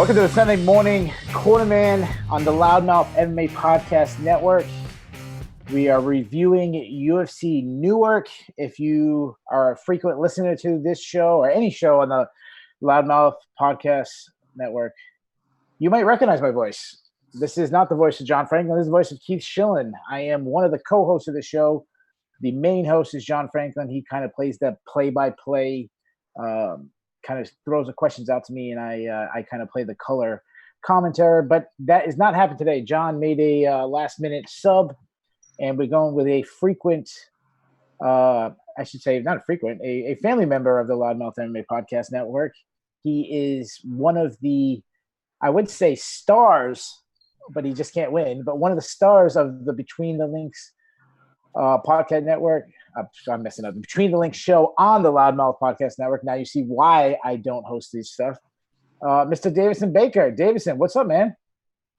Welcome to the Sunday morning Cornerman on the Loudmouth MMA Podcast Network. We are reviewing UFC Newark. If you are a frequent listener to this show or any show on the Loudmouth Podcast Network, you might recognize my voice. This is not the voice of John Franklin. This is the voice of Keith Schillen. I am one of the co-hosts of the show. The main host is John Franklin. He kind of plays that play-by-play, kind of throws the questions out to me, and I kind of play the color commentary. But that is not happening today. John made a last-minute sub, and we're going with a frequent, I should say, not a frequent, a family member of the Loudmouth MMA Podcast Network. He is one of the, I would say, stars, but he just can't win, but one of the stars of the Between the Links podcast network. I'm messing up. Between the Links show on the Loudmouth Podcast Network. Now you see why I don't host this stuff. Mr. Davidson Baker. Davidson, what's up, man?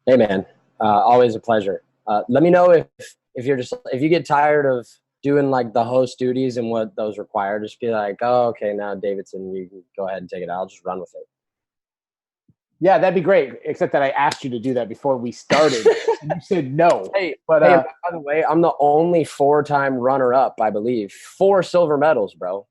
Hey, man. Always a pleasure. Let me know if you get tired of doing like the host duties and what those require. Just be like, oh, okay, now Davidson, you can go ahead and take it. I'll just run with it. Yeah, that'd be great. Except that I asked you to do that before we started. You said no. Hey, by the way, I'm the only 4-time runner-up, I believe. 4 silver medals, bro.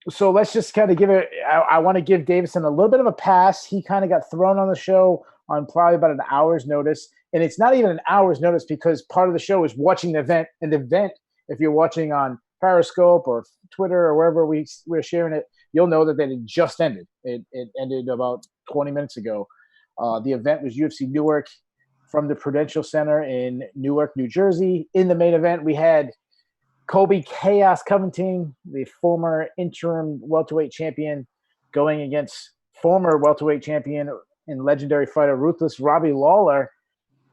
So let's just kind of give it. I want to give Davidson a little bit of a pass. He kind of got thrown on the show on probably about an hour's notice, and it's not even an hour's notice because part of the show is watching the event. And the event, if you're watching on Periscope or Twitter or wherever we're sharing it, you'll know that it just ended. It ended about 20 minutes ago. The event was UFC Newark from the Prudential Center in Newark, New Jersey. In the main event, we had Colby Chaos Covington, the former interim welterweight champion, going against former welterweight champion and legendary fighter Ruthless Robbie Lawler.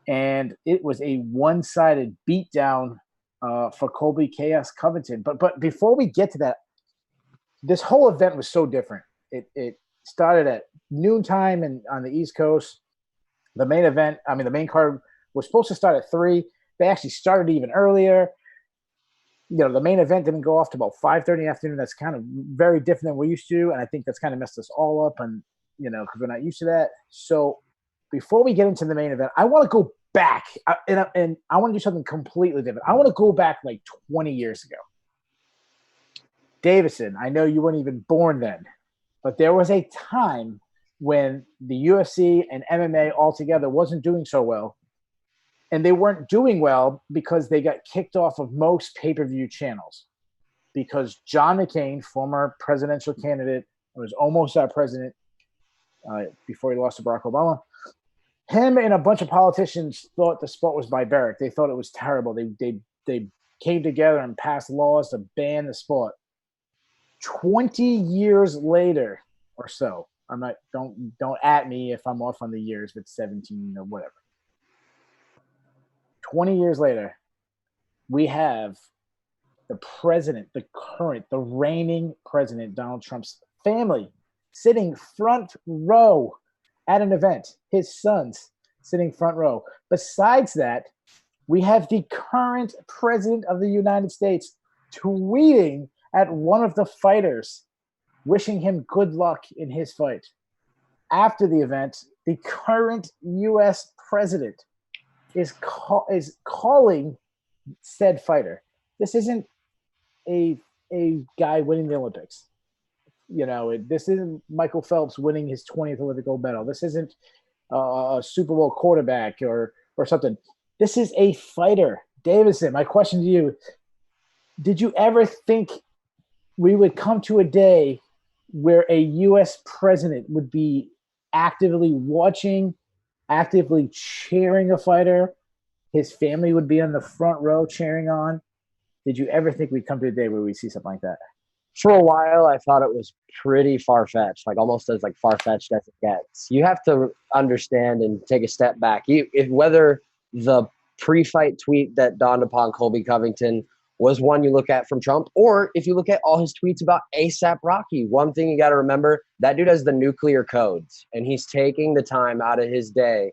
And it was a one-sided beatdown for Colby Chaos Covington. But before we get to that, this whole event was so different. It started at noontime and on the East Coast. The main card was supposed to start at 3. They actually started even earlier. You know, the main event didn't go off to about 5:30 in the afternoon. That's kind of very different than we're used to, and I think that's kind of messed us all up, and because we're not used to that. So before we get into the main event, I want to go back, and I want to do something completely different. I want to go back like 20 years ago. Davidson, I know you weren't even born then, but there was a time when the UFC and MMA altogether wasn't doing so well. And they weren't doing well because they got kicked off of most pay-per-view channels. Because John McCain, former presidential candidate, was almost our president before he lost to Barack Obama, him and a bunch of politicians thought the sport was barbaric. They thought it was terrible. They came together and passed laws to ban the sport. 20 years later or so, don't at me if I'm off on the years, if it's 17 or whatever. 20 years later, we have the president, the reigning president, Donald Trump's family, sitting front row at an event. His sons sitting front row. Besides that, we have the current president of the United States tweeting at one of the fighters, wishing him good luck in his fight. After the event, the current U.S. president is calling said fighter. This isn't a guy winning the Olympics. This isn't Michael Phelps winning his 20th Olympic gold medal. This isn't a Super Bowl quarterback or something. This is a fighter. Davidson, my question to you, did you ever think we would come to a day where a U.S. president would be actively watching, actively cheering a fighter? His family would be on the front row cheering on. Did you ever think we'd come to a day where we see something like that? For a while, I thought it was pretty far-fetched, like almost as like far-fetched as it gets. You have to understand and take a step back. Whether the pre-fight tweet that dawned upon Colby Covington was one you look at from Trump, or if you look at all his tweets about ASAP Rocky, one thing you got to remember, that dude has the nuclear codes, and he's taking the time out of his day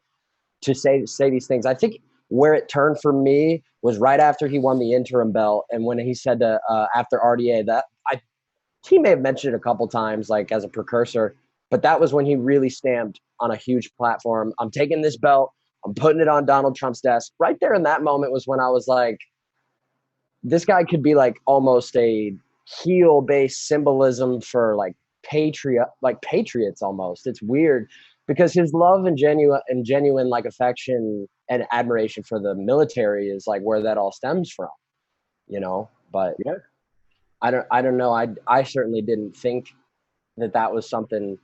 to say these things. I think where it turned for me was right after he won the interim belt, and when he said after RDA that he may have mentioned it a couple times, like as a precursor, But that was when he really stamped on a huge platform. I'm taking this belt. I'm putting it on Donald Trump's desk. Right there in that moment was when I was like, this guy could be like almost a heel-based symbolism for like patriots almost. It's weird because his love and genuine like affection and admiration for the military is like where that all stems from, you know. But Yeah. I don't know. I certainly didn't think that was something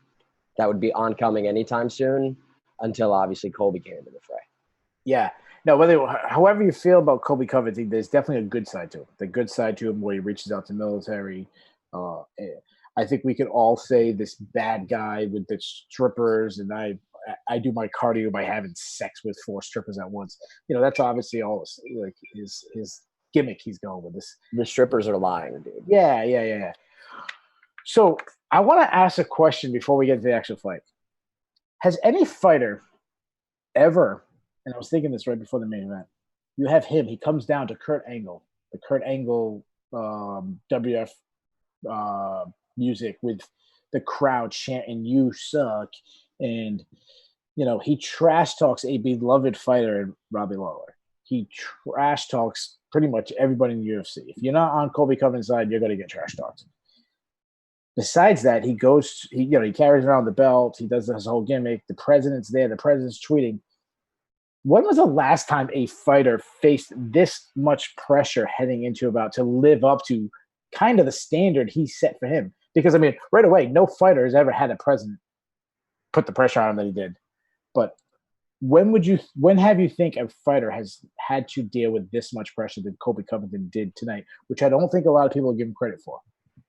that would be oncoming anytime soon until obviously Colby came into the fray. Yeah. No, however you feel about Colby Covington, there's definitely a good side to him. The good side to him where he reaches out to military. I think we could all say this bad guy with the strippers, and I do my cardio by having sex with 4 strippers at once. You know, that's obviously all like his gimmick he's going with this. The strippers are lying, dude. Yeah. So I want to ask a question before we get to the actual fight. Has any fighter ever, and I was thinking this right before the main event, you have him, he comes down to Kurt Angle, the Kurt Angle WF music with the crowd chanting, "You suck." And, you know, he trash talks a beloved fighter, Robbie Lawler. He trash talks pretty much everybody in the UFC. If you're not on Colby Covington's side, you're going to get trash talked. Besides that, he carries around the belt. He does his whole gimmick. The president's there. The president's tweeting. When was the last time a fighter faced this much pressure heading into about to live up to kind of the standard he set for him? Because, I mean, right away, no fighter has ever had a president put the pressure on him that he did. But when have you think a fighter has had to deal with this much pressure that Colby Covington did tonight, which I don't think a lot of people give him credit for?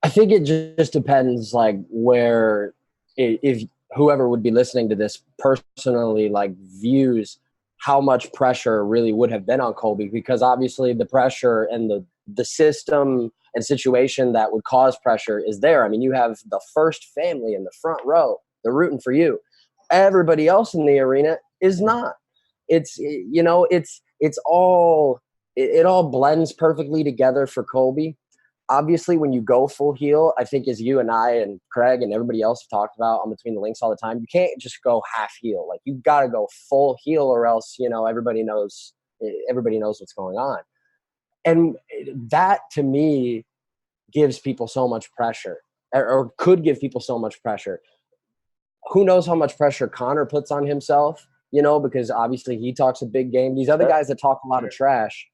I think it just depends, like, where if whoever would be listening to this personally, like, views how much pressure really would have been on Colby, because obviously the pressure and the system and situation that would cause pressure is there. I mean, you have the first family in the front row. They're rooting for you. Everybody else in the arena is not. It all blends perfectly together for Colby. Obviously, when you go full heel, I think as you and I and Craig and everybody else have talked about on Between the Links all the time, you can't just go half heel. Like, you got to go full heel, or else, you know, everybody knows what's going on. And that, to me, gives people so much pressure, or could give people so much pressure. Who knows how much pressure Conor puts on himself, you know, because obviously he talks a big game. These other guys that talk a lot of trash,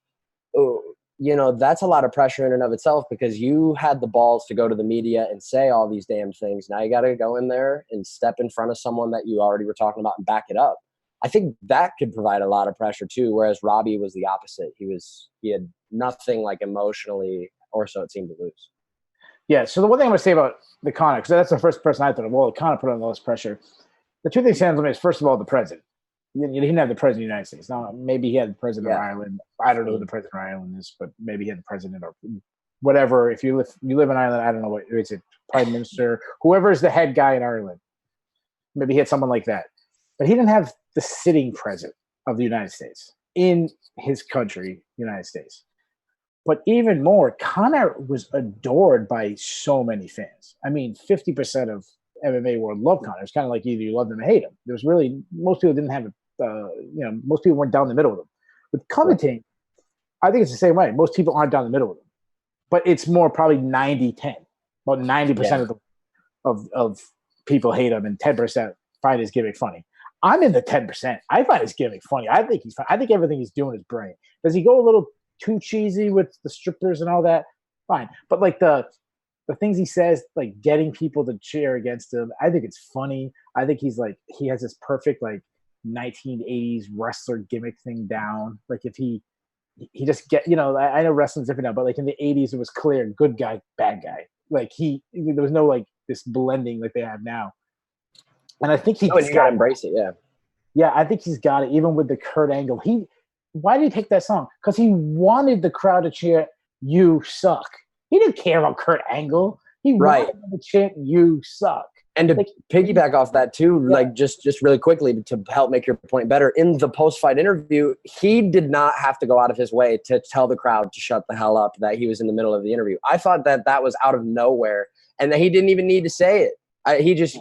you know, that's a lot of pressure in and of itself, because you had the balls to go to the media and say all these damn things. Now you got to go in there and step in front of someone that you already were talking about and back it up. I think that could provide a lot of pressure too, whereas Robbie was the opposite. He had nothing, like, emotionally, or so it seemed, to lose. Yeah, so the one thing I'm going to say about the Conor, because that's the first person I thought of, well, Conor put on all this pressure. The two things stand on me is, first of all, the president. He didn't have the president of the United States. Now, maybe he had the president of Ireland. I don't know who the president of Ireland is, but maybe he had the president or whatever. If you live in Ireland, I don't know what it's a prime minister, whoever is the head guy in Ireland. Maybe he had someone like that. But he didn't have the sitting president of the United States in his country, United States. But even more, Conor was adored by so many fans. I mean, 50% of MMA world loved Conor. It's kind of like either you loved him or hate him. There was really, most people didn't have most people weren't down the middle with him. With Covington, I think it's the same way. Most people aren't down the middle with him. But it's more probably 90-10. About 90% of people hate him, and 10% find his gimmick funny. I'm in the 10%. I find his gimmick funny. I think he's fun. I think everything he's doing is brilliant. Does he go a little too cheesy with the strippers and all that? Fine. But, like, the things he says, like getting people to cheer against him, I think it's funny. I think he has this perfect, like, 1980s wrestler gimmick thing down. Like, if he just get, you know, I know wrestling's different now, but like in the 80s, it was clear good guy, bad guy. Like, there was no, like, this blending like they have now. And I think you gotta embrace it. Yeah. Yeah. I think he's got it. Even with the Kurt Angle, why did he pick that song? Because he wanted the crowd to cheer, "You suck." He didn't care about Kurt Angle. He wanted them to chant, "You suck." And to piggyback off that too, like just really quickly to help make your point better, in the post-fight interview, he did not have to go out of his way to tell the crowd to shut the hell up, that he was in the middle of the interview. I thought that was out of nowhere, and that he didn't even need to say it. He just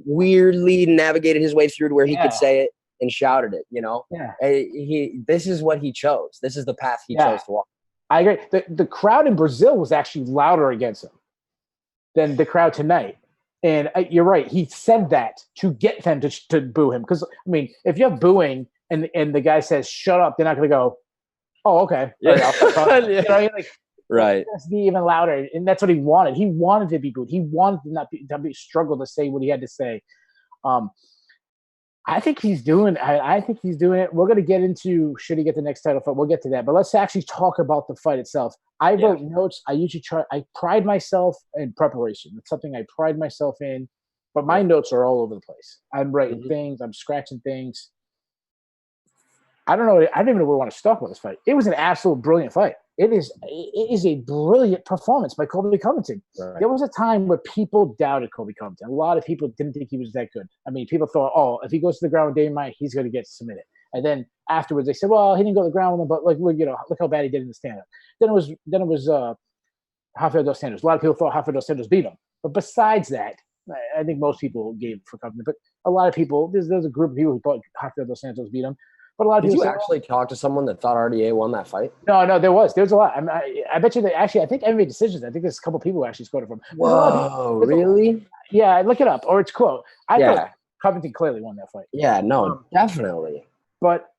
weirdly navigated his way through to where he Yeah. could say it and shouted it, you know? Yeah. This is what he chose. This is the path he chose to walk. I agree. The crowd in Brazil was actually louder against him than the crowd tonight. And you're right. He said that to get them to boo him. Because, I mean, if you have booing and the guy says, shut up, they're not going to go, oh, okay. Yeah. Right, you know, like, right. Let's be even louder. And that's what he wanted. He wanted to be booed. He wanted to not be struggle to say what he had to say. I think he's doing. I think he's doing it. We're going to get into should he get the next title fight. We'll get to that, but let's actually talk about the fight itself. I wrote notes. I usually try. I pride myself in preparation. It's something I pride myself in, but my notes are all over the place. I'm writing things. I'm scratching things. I don't know. I don't even know where we want to talk about this fight. It was an absolute brilliant fight. It is a brilliant performance by Colby Covington. Right. There was a time where people doubted Colby Covington. A lot of people didn't think he was that good. I mean, people thought, oh, if he goes to the ground with Damian Maia, he's going to get submitted. And then afterwards, they said, well, he didn't go to the ground with him, but like, you know, look how bad he did in the stand-up. Then it was Rafael dos Santos. A lot of people thought Rafael dos Santos beat him. But besides that, I think most people gave for Covington. But a lot of people, there's a group of people who thought Rafael dos Santos beat him. But a lot of Did people you actually talk to someone that thought RDA won that fight? No, there was a lot. I bet you that actually, I think MMA Decisions. I think there's a couple people who actually scored it from. Whoa, really? Yeah, look it up, or it's quote. I thought Covington clearly won that fight. Yeah, no, definitely. But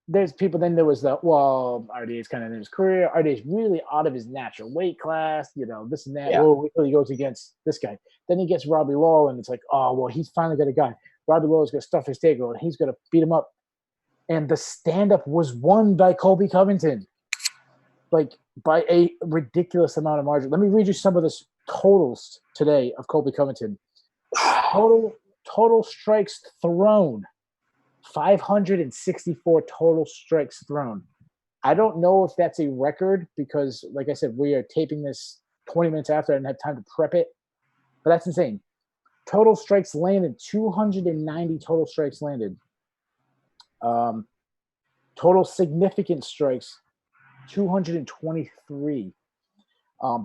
there's people. Then there was RDA's kind of in his career. RDA's really out of his natural weight class. You know, this and that. Yeah. Oh, he goes against this guy. Then he gets Robbie Lawler, and it's like, oh, well, he's finally got a guy. Robbie Lawler's going to stuff his takeover, and he's going to beat him up. And the stand-up was won by Colby Covington, like by a ridiculous amount of margin. Let me read you some of the totals today of Colby Covington. Total strikes thrown, 564 total strikes thrown. I don't know if that's a record because, like I said, we are taping this 20 minutes after. I didn't have time to prep it, but that's insane. Total strikes landed, 290 total strikes landed. Total significant strikes, 223.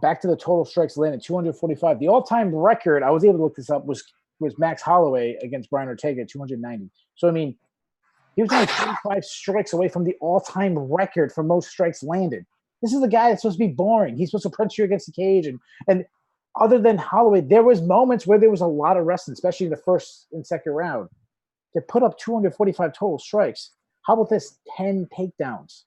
Back to the total strikes landed, 245. The all-time record, I was able to look this up, was Max Holloway against Brian Ortega at 290. So, I mean, he was only 25 strikes away from the all-time record for most strikes landed. This is the guy that's supposed to be boring. He's supposed to punch you against the cage. And other than Holloway, there was moments where there was a lot of wrestling, especially in the first and second round. To put up 245 total strikes. How about this? 10 takedowns.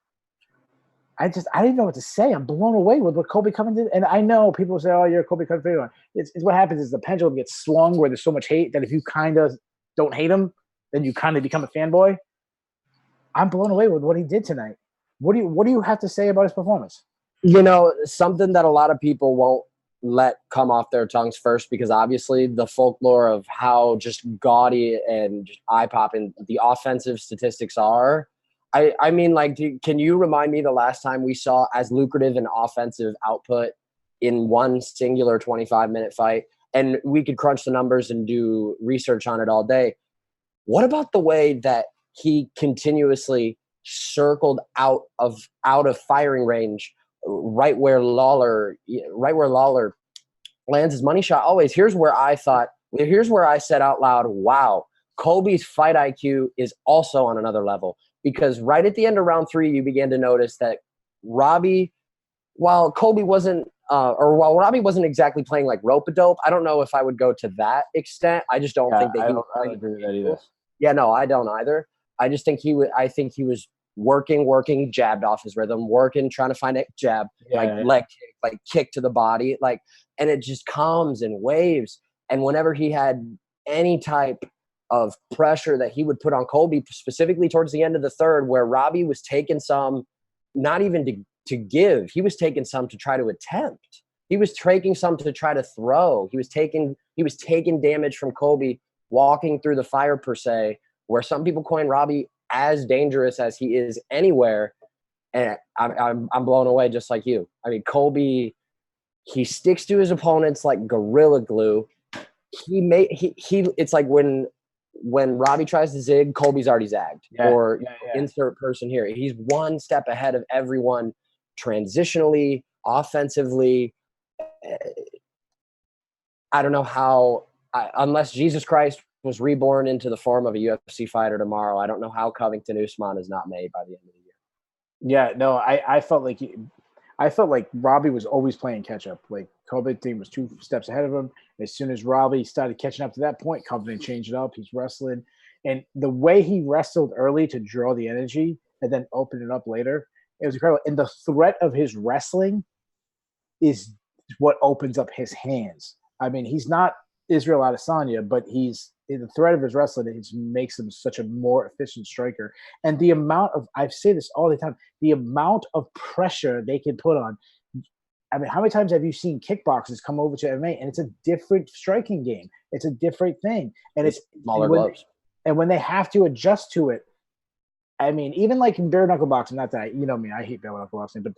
I didn't know what to say. I'm blown away with what Colby Covington did. And I know people say, oh, you're a Colby Covington. It's what happens is the pendulum gets swung where there's so much hate that if you kind of don't hate him, then you kind of become a fanboy. I'm blown away with what he did tonight. What do you have to say about his performance? You know, something that a lot of people won't let come off their tongues first, because obviously the folklore of how just gaudy and just eye-popping the offensive statistics are. I mean, like, can you remind me the last time we saw as lucrative an offensive output in one singular 25-minute fight? And we could crunch the numbers and do research on it all day. What about the way that he continuously circled out of firing range, right where Lawler lands his money shot? Always. Here's where I said out loud, wow, Colby's fight IQ is also on another level. Because right at the end of round 3, you began to notice that Robbie, while Robbie wasn't exactly playing like rope-a-dope, I don't know if I would go to that extent. I just don't think that he was. I don't agree with that either. Yeah, no, I don't either. I just think he was working, jabbed off his rhythm, trying to find a jab, leg kick, like kick to the body, and it just comes in waves. And whenever he had any type of pressure that he would put on Colby, specifically towards the end of the third, where Robbie was taking some, not even to give, he was taking some to try to attempt. He was taking some to try to throw. He was taking damage from Colby, walking through the fire per se, where some people coin Robbie as dangerous as he is anywhere. And I'm blown away just like you. I mean, Colby, he sticks to his opponents like gorilla glue. It's like when Robbie tries to zig, Colby's already zagged. Insert person here. He's one step ahead of everyone transitionally, offensively. I don't know how, unless Jesus Christ was reborn into the form of a UFC fighter tomorrow. I don't know how Covington Usman is not made by the end of the year. Yeah, no, I felt like Robbie was always playing catch up. Like Covington was 2 steps ahead of him. As soon as Robbie started catching up to that point, Covington changed it up. He's wrestling, and the way he wrestled early to draw the energy and then open it up later, it was incredible. And the threat of his wrestling is what opens up his hands. I mean, he's not Israel Adesanya, but he's the threat of his wrestling. It makes him such a more efficient striker. And the amount of, I say this all the time, the amount of pressure they can put on. I mean, how many times have you seen kickboxers come over to MMA and it's a different striking game? It's a different thing. And it's smaller gloves. And when they have to adjust to it, I mean, even like in bare knuckle boxing, not that, you know me, I hate bare knuckle boxing, but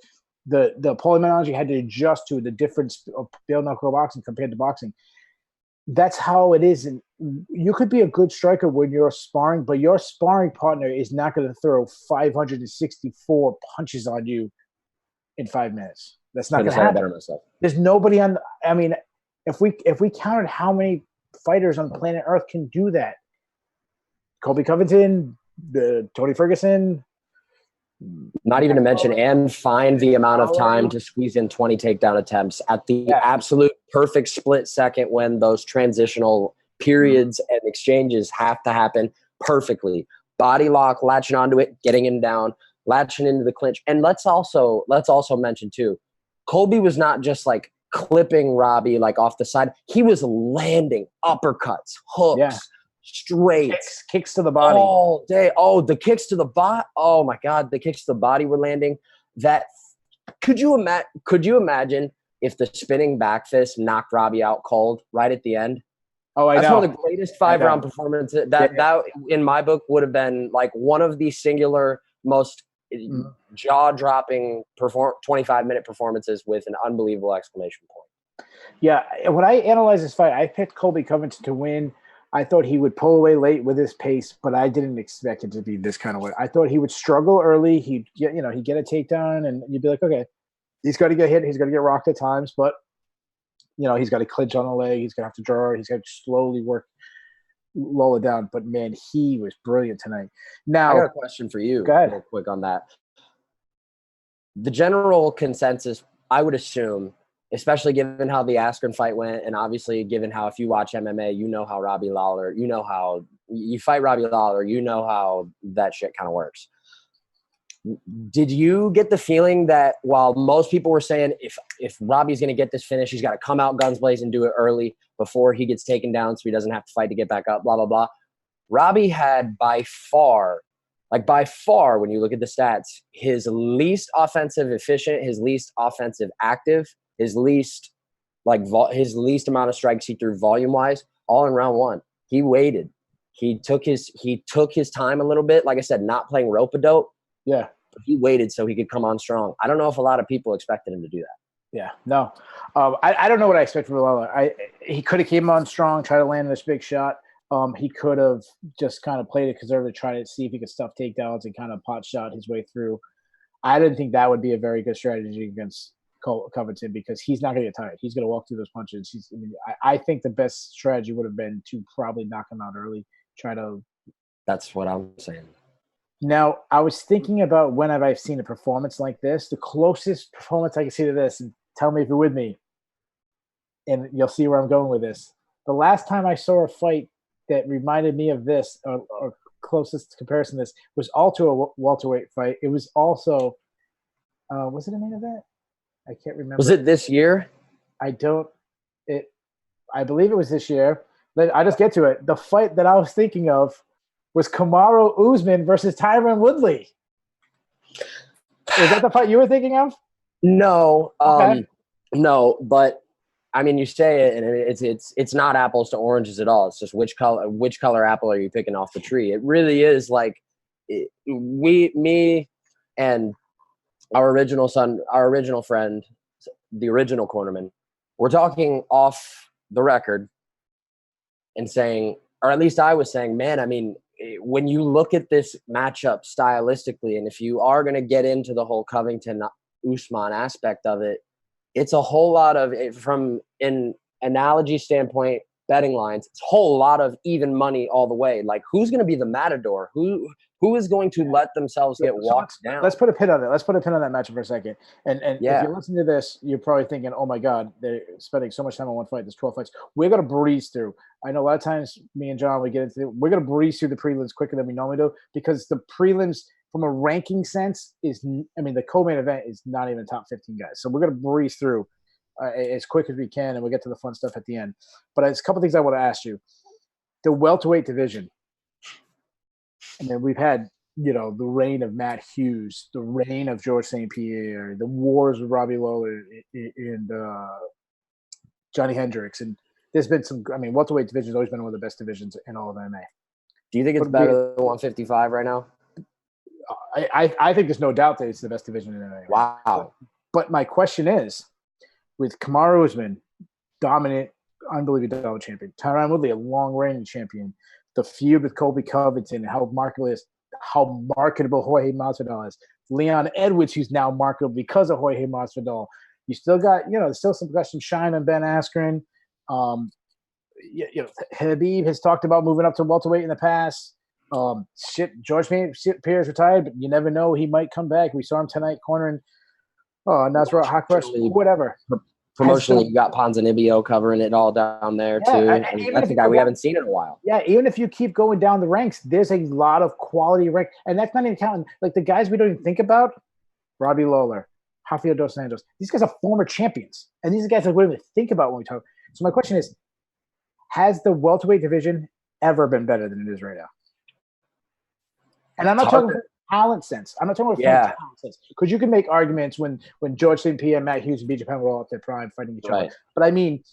the polymenology had to adjust to the difference of bare knuckle boxing compared to boxing. That's how it is. And you could be a good striker when you're sparring, but your sparring partner is not going to throw 564 punches on you in 5 minutes. That's not going to happen. There's nobody on. I mean, if we counted how many fighters on planet Earth can do that, Colby Covington, Tony Ferguson. Not even to mention and find the amount of time to squeeze in 20 takedown attempts at the absolute perfect split second when those transitional periods and exchanges have to happen perfectly. Body lock, latching onto it, getting him down, latching into the clinch. And let's also mention too, Colby was not just like clipping Robbie like off the side. He was landing uppercuts, hooks, straights, kicks to the body all day. Oh, the kicks to the body. Oh my God, the kicks to the body were landing. That could you imagine if the spinning back fist knocked Robbie out cold right at the end? Oh, That's one of the greatest 5-round performances. That in my book would have been like one of the singular most jaw-dropping 25-minute performances with an unbelievable exclamation point. Yeah, when I analyzed this fight, I picked Colby Covington to win. I thought he would pull away late with his pace, but I didn't expect it to be this kind of way. I thought he would struggle early. He'd get a takedown, and you'd be like, okay, he's got to get hit. He's got to get rocked at times, but he's got to clinch on the leg. He's going to have to draw. He's got to slowly lull it down. But man, he was brilliant tonight. Now, I got a question for you. Go ahead. Real quick on that. The general consensus, I would assume, especially given how the Askren fight went, and obviously given how if you watch MMA, you know how Robbie Lawler, you know how you fight Robbie Lawler, you know how that shit kind of works. Did you get the feeling that while most people were saying if Robbie's going to get this finish, he's got to come out guns blazing and do it early before he gets taken down so he doesn't have to fight to get back up, blah, blah, blah. Robbie had by far, when you look at the stats, his least offensive efficient, his least offensive active, his least amount of strikes he threw volume-wise, all in round one. He waited. He took his time a little bit. Like I said, not playing rope-a-dope. Yeah. But he waited so he could come on strong. I don't know if a lot of people expected him to do that. Yeah, no. I don't know what I expect from Lawler. He could have came on strong, tried to land this big shot. He could have just kind of played it conservative, try to see if he could stuff takedowns and kind of pot shot his way through. I didn't think that would be a very good strategy against Covington because he's not going to get tired. He's going to walk through those punches. I think the best strategy would have been to probably knock him out early. That's what I'm saying. Now, I was thinking about when have I seen a performance like this. The closest performance I can see to this, and tell me if you're with me, and you'll see where I'm going with this. The last time I saw a fight that reminded me of this, or closest comparison to this, was also a welterweight fight. It was also, was it a main event? I can't remember. Was it this year? I believe it was this year. I just get to it. The fight that I was thinking of was Kamaru Usman versus Tyron Woodley. Is that the fight you were thinking of? No. Okay. No, but I mean, you say it, and it's not apples to oranges at all. It's just which color apple are you picking off the tree? It really is like me and our original friend, the original Cornerman, we're talking off the record and saying, or at least I was saying, man, I mean, when you look at this matchup stylistically, and if you are going to get into the whole Covington-Usman aspect of it, it's a whole lot of, from an analogy standpoint, betting lines. It's a whole lot of even money all the way. Like, who's going to be the matador? Who is going to let themselves get walked down? Let's put a pin on it. Let's put a pin on that matchup for a second. And if you listen to this, you're probably thinking, oh my God, they're spending so much time on one fight. There's 12 fights. We're going to breeze through. I know a lot of times me and John, we're going to breeze through the prelims quicker than we normally do, because the prelims from a ranking sense the co-main event is not even top 15 guys. So we're going to breeze through as quick as we can, and we'll get to the fun stuff at the end. But there's a couple things I want to ask you. The welterweight division. And then we've had, the reign of Matt Hughes, the reign of George St. Pierre, the wars with Robbie Lawler and Johnny Hendricks. And there's been welterweight division has always been one of the best divisions in all of MMA. Do you think it's better than 155 right now? I think there's no doubt that it's the best division in MMA. Wow. But my question is, with Kamaru Usman, dominant, unbelievable dominant champion, Tyron Woodley, a long-reigning champion, the feud with Colby Covington, how marketable Jorge Masvidal is, Leon Edwards, who's now marketable because of Jorge Masvidal. You still got, there's still some shine on Ben Askren. Habib has talked about moving up to welterweight in the past. George St. Pierre's retired, but you never know, he might come back. We saw him tonight cornering Nasrat Hakparas, whatever. Promotionally, you got Ponzinibbio covering it all down there too. That's a guy we haven't seen in a while. Yeah, even if you keep going down the ranks, there's a lot of quality rank, and that's not even counting like the guys we don't even think about. Robbie Lawler, Rafael dos Santos. These guys are former champions, and these are guys that we don't even think about when we talk. So my question is, has the welterweight division ever been better than it is right now? And I'm not talking about talent sense. I'm not talking about talent sense, because you can make arguments when George St. Pierre, Matt Hughes, and BJ Penn were all at their prime fighting each other. But I mean,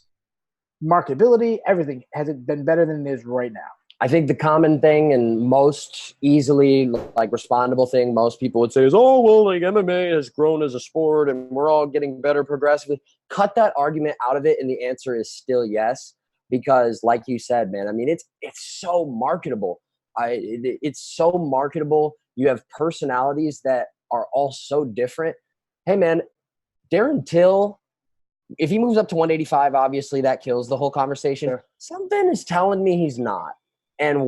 marketability, everything. Has it been better than it is right now? I think the common thing and most easily respondable thing most people would say is, oh, well, MMA has grown as a sport and we're all getting better progressively. Cut that argument out of it, and the answer is still yes, because like you said, man, it's so marketable. It's so marketable. You have personalities that are all so different. Hey, man, Darren Till, if he moves up to 185, obviously that kills the whole conversation. Sure. Something is telling me he's not. And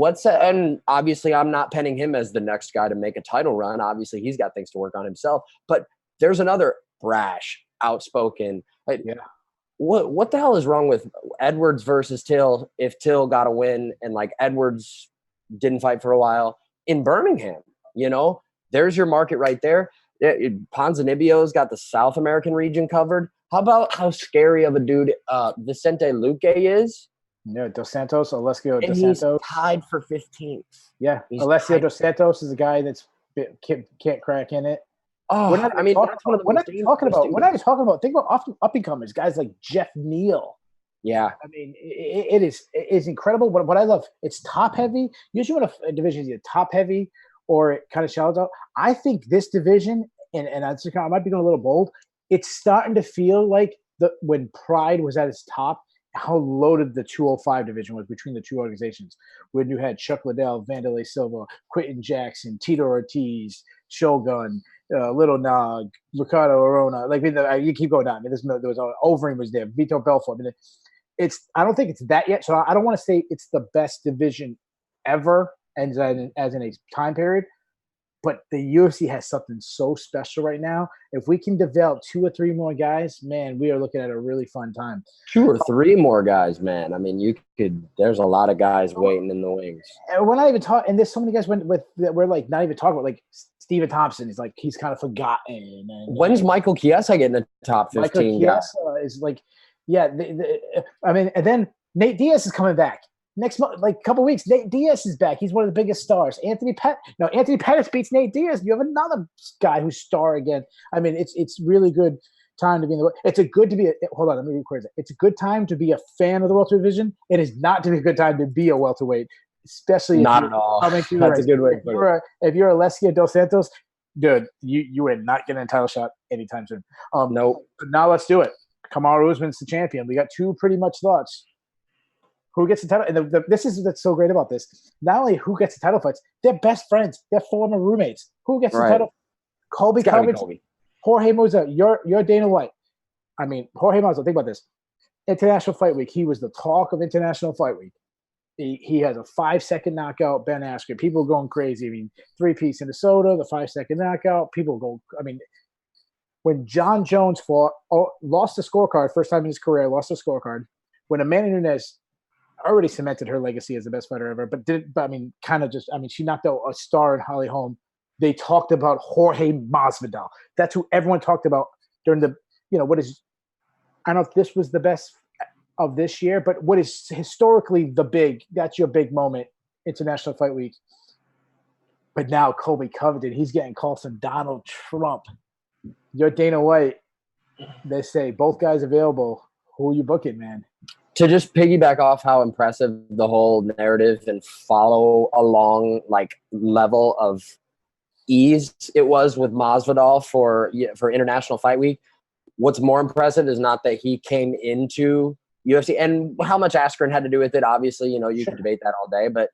obviously I'm not penning him as the next guy to make a title run. Obviously he's got things to work on himself. But there's another brash, outspoken. What the hell is wrong with Edwards versus Till if Till got a win and Edwards didn't fight for a while in Birmingham? There's your market right there. Ponzinibbio's got the South American region covered. How about how scary of a dude Vicente Luque is? Yeah, Dos Santos, Alessio and Dos Santos. He's tied for 15th. Yeah, Alessio Dos Santos is a guy that's can't crack in it. Oh, we're not talking about. Think about up-and-comers, guys like Jeff Neal. Yeah, it is incredible. What I love, it's top heavy. Usually, when a division is either top heavy or it kind of shallows out, I think this division, and I might be going a little bold, it's starting to feel like when Pride was at its top, how loaded the 205 division was between the two organizations. When you had Chuck Liddell, Vanderlei Silva, Quentin Jackson, Tito Ortiz, Shogun, Little Nog, Ricardo Arona. You keep going down. There was Overeem was there, Vito Belfort. I don't think it's that yet. So I don't want to say it's the best division ever, as in a time period. But the UFC has something so special right now. If we can develop 2 or 3 more guys, man, we are looking at a really fun time. 2 or 3 more guys, man. There's a lot of guys waiting in the wings. And we're not even talking, and there's so many guys that we're not even talking about, Stephen Thompson is he's kind of forgotten. And, when's Michael Chiesa getting the top 15? Michael Chiesa is and then Nate Diaz is coming back. Next month, couple weeks, Nate Diaz is back. He's one of the biggest stars. Anthony Pettis beats Nate Diaz. You have another guy who's star again. It's really good time to be in the. It's a good to be. Hold on, let me record that. It's a good time to be a fan of the welterweight division. It is not to be a good time to be a welterweight, especially not at all. That's a good way. If you're Alessio Dos Santos, dude, you are not getting a title shot anytime soon. Nope. Now let's do it. Kamaru Usman's the champion. We got 2 pretty much thoughts. Who gets the title? And this is what's so great about this. Not only who gets the title fights, they're best friends. They're former roommates. Who gets the title? Colby Covington, Jorge Moza. You're Dana White. Jorge Moza. Think about this. International Fight Week. He was the talk of International Fight Week. He has a 5-second knockout, Ben Askren. People going crazy. I mean, 3-piece Minnesota, the 5-second knockout. People go. I mean, when John Jones fought, lost the scorecard, first time in his career, lost the scorecard. When Amanda Nunes already cemented her legacy as the best fighter ever, but she knocked out a star in Holly Holm. They talked about Jorge Masvidal. That's who everyone talked about during the, what is, I don't know if this was the best of this year, but what is historically that's your big moment, International Fight Week. But now Colby Covington, he's getting calls from Donald Trump. You're Dana White. They say both guys available. Who are you booking, man? To just piggyback off how impressive the whole narrative and follow along level of ease it was with Masvidal for International Fight Week. What's more impressive is not that he came into UFC and how much Askren had to do with it. Obviously, you can debate that all day, but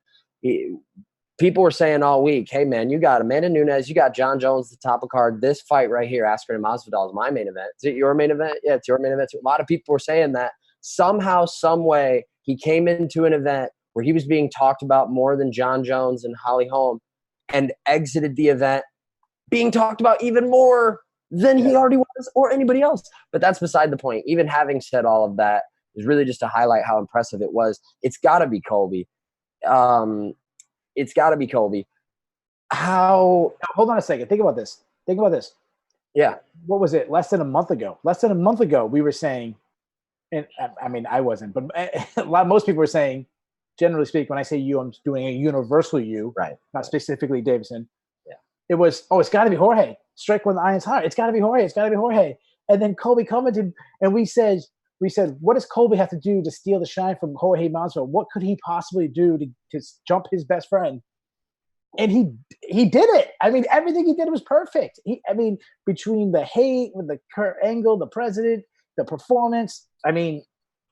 people were saying all week, hey man, you got Amanda Nunes, you got John Jones, the top of card. This fight right here, Askren and Masvidal, is my main event. Is it your main event? Yeah, it's your main event. A lot of people were saying that. Somehow, some way, he came into an event where he was being talked about more than John Jones and Holly Holm, and exited the event being talked about even more than he already was or anybody else. But that's beside the point. Even having said all of that is really just to highlight how impressive it was. It's got to be Colby. It's got to be Colby. Hold on a second. Think about this. Yeah. What was it? Less than a month ago, we were saying, and I mean, I wasn't, but most people were saying, generally speaking, when I say you, I'm doing a universal you, right? Not specifically Davidson. Yeah. It was, it's got to be Jorge. Strike when the iron's hot. It's got to be Jorge. And then Colby Covington, and we said, what does Colby have to do to steal the shine from Jorge Masvidal? What could he possibly do to jump his best friend? And he did it. I mean, everything he did was perfect. Between the hate with the Kurt Angle, the president, the performance. I mean,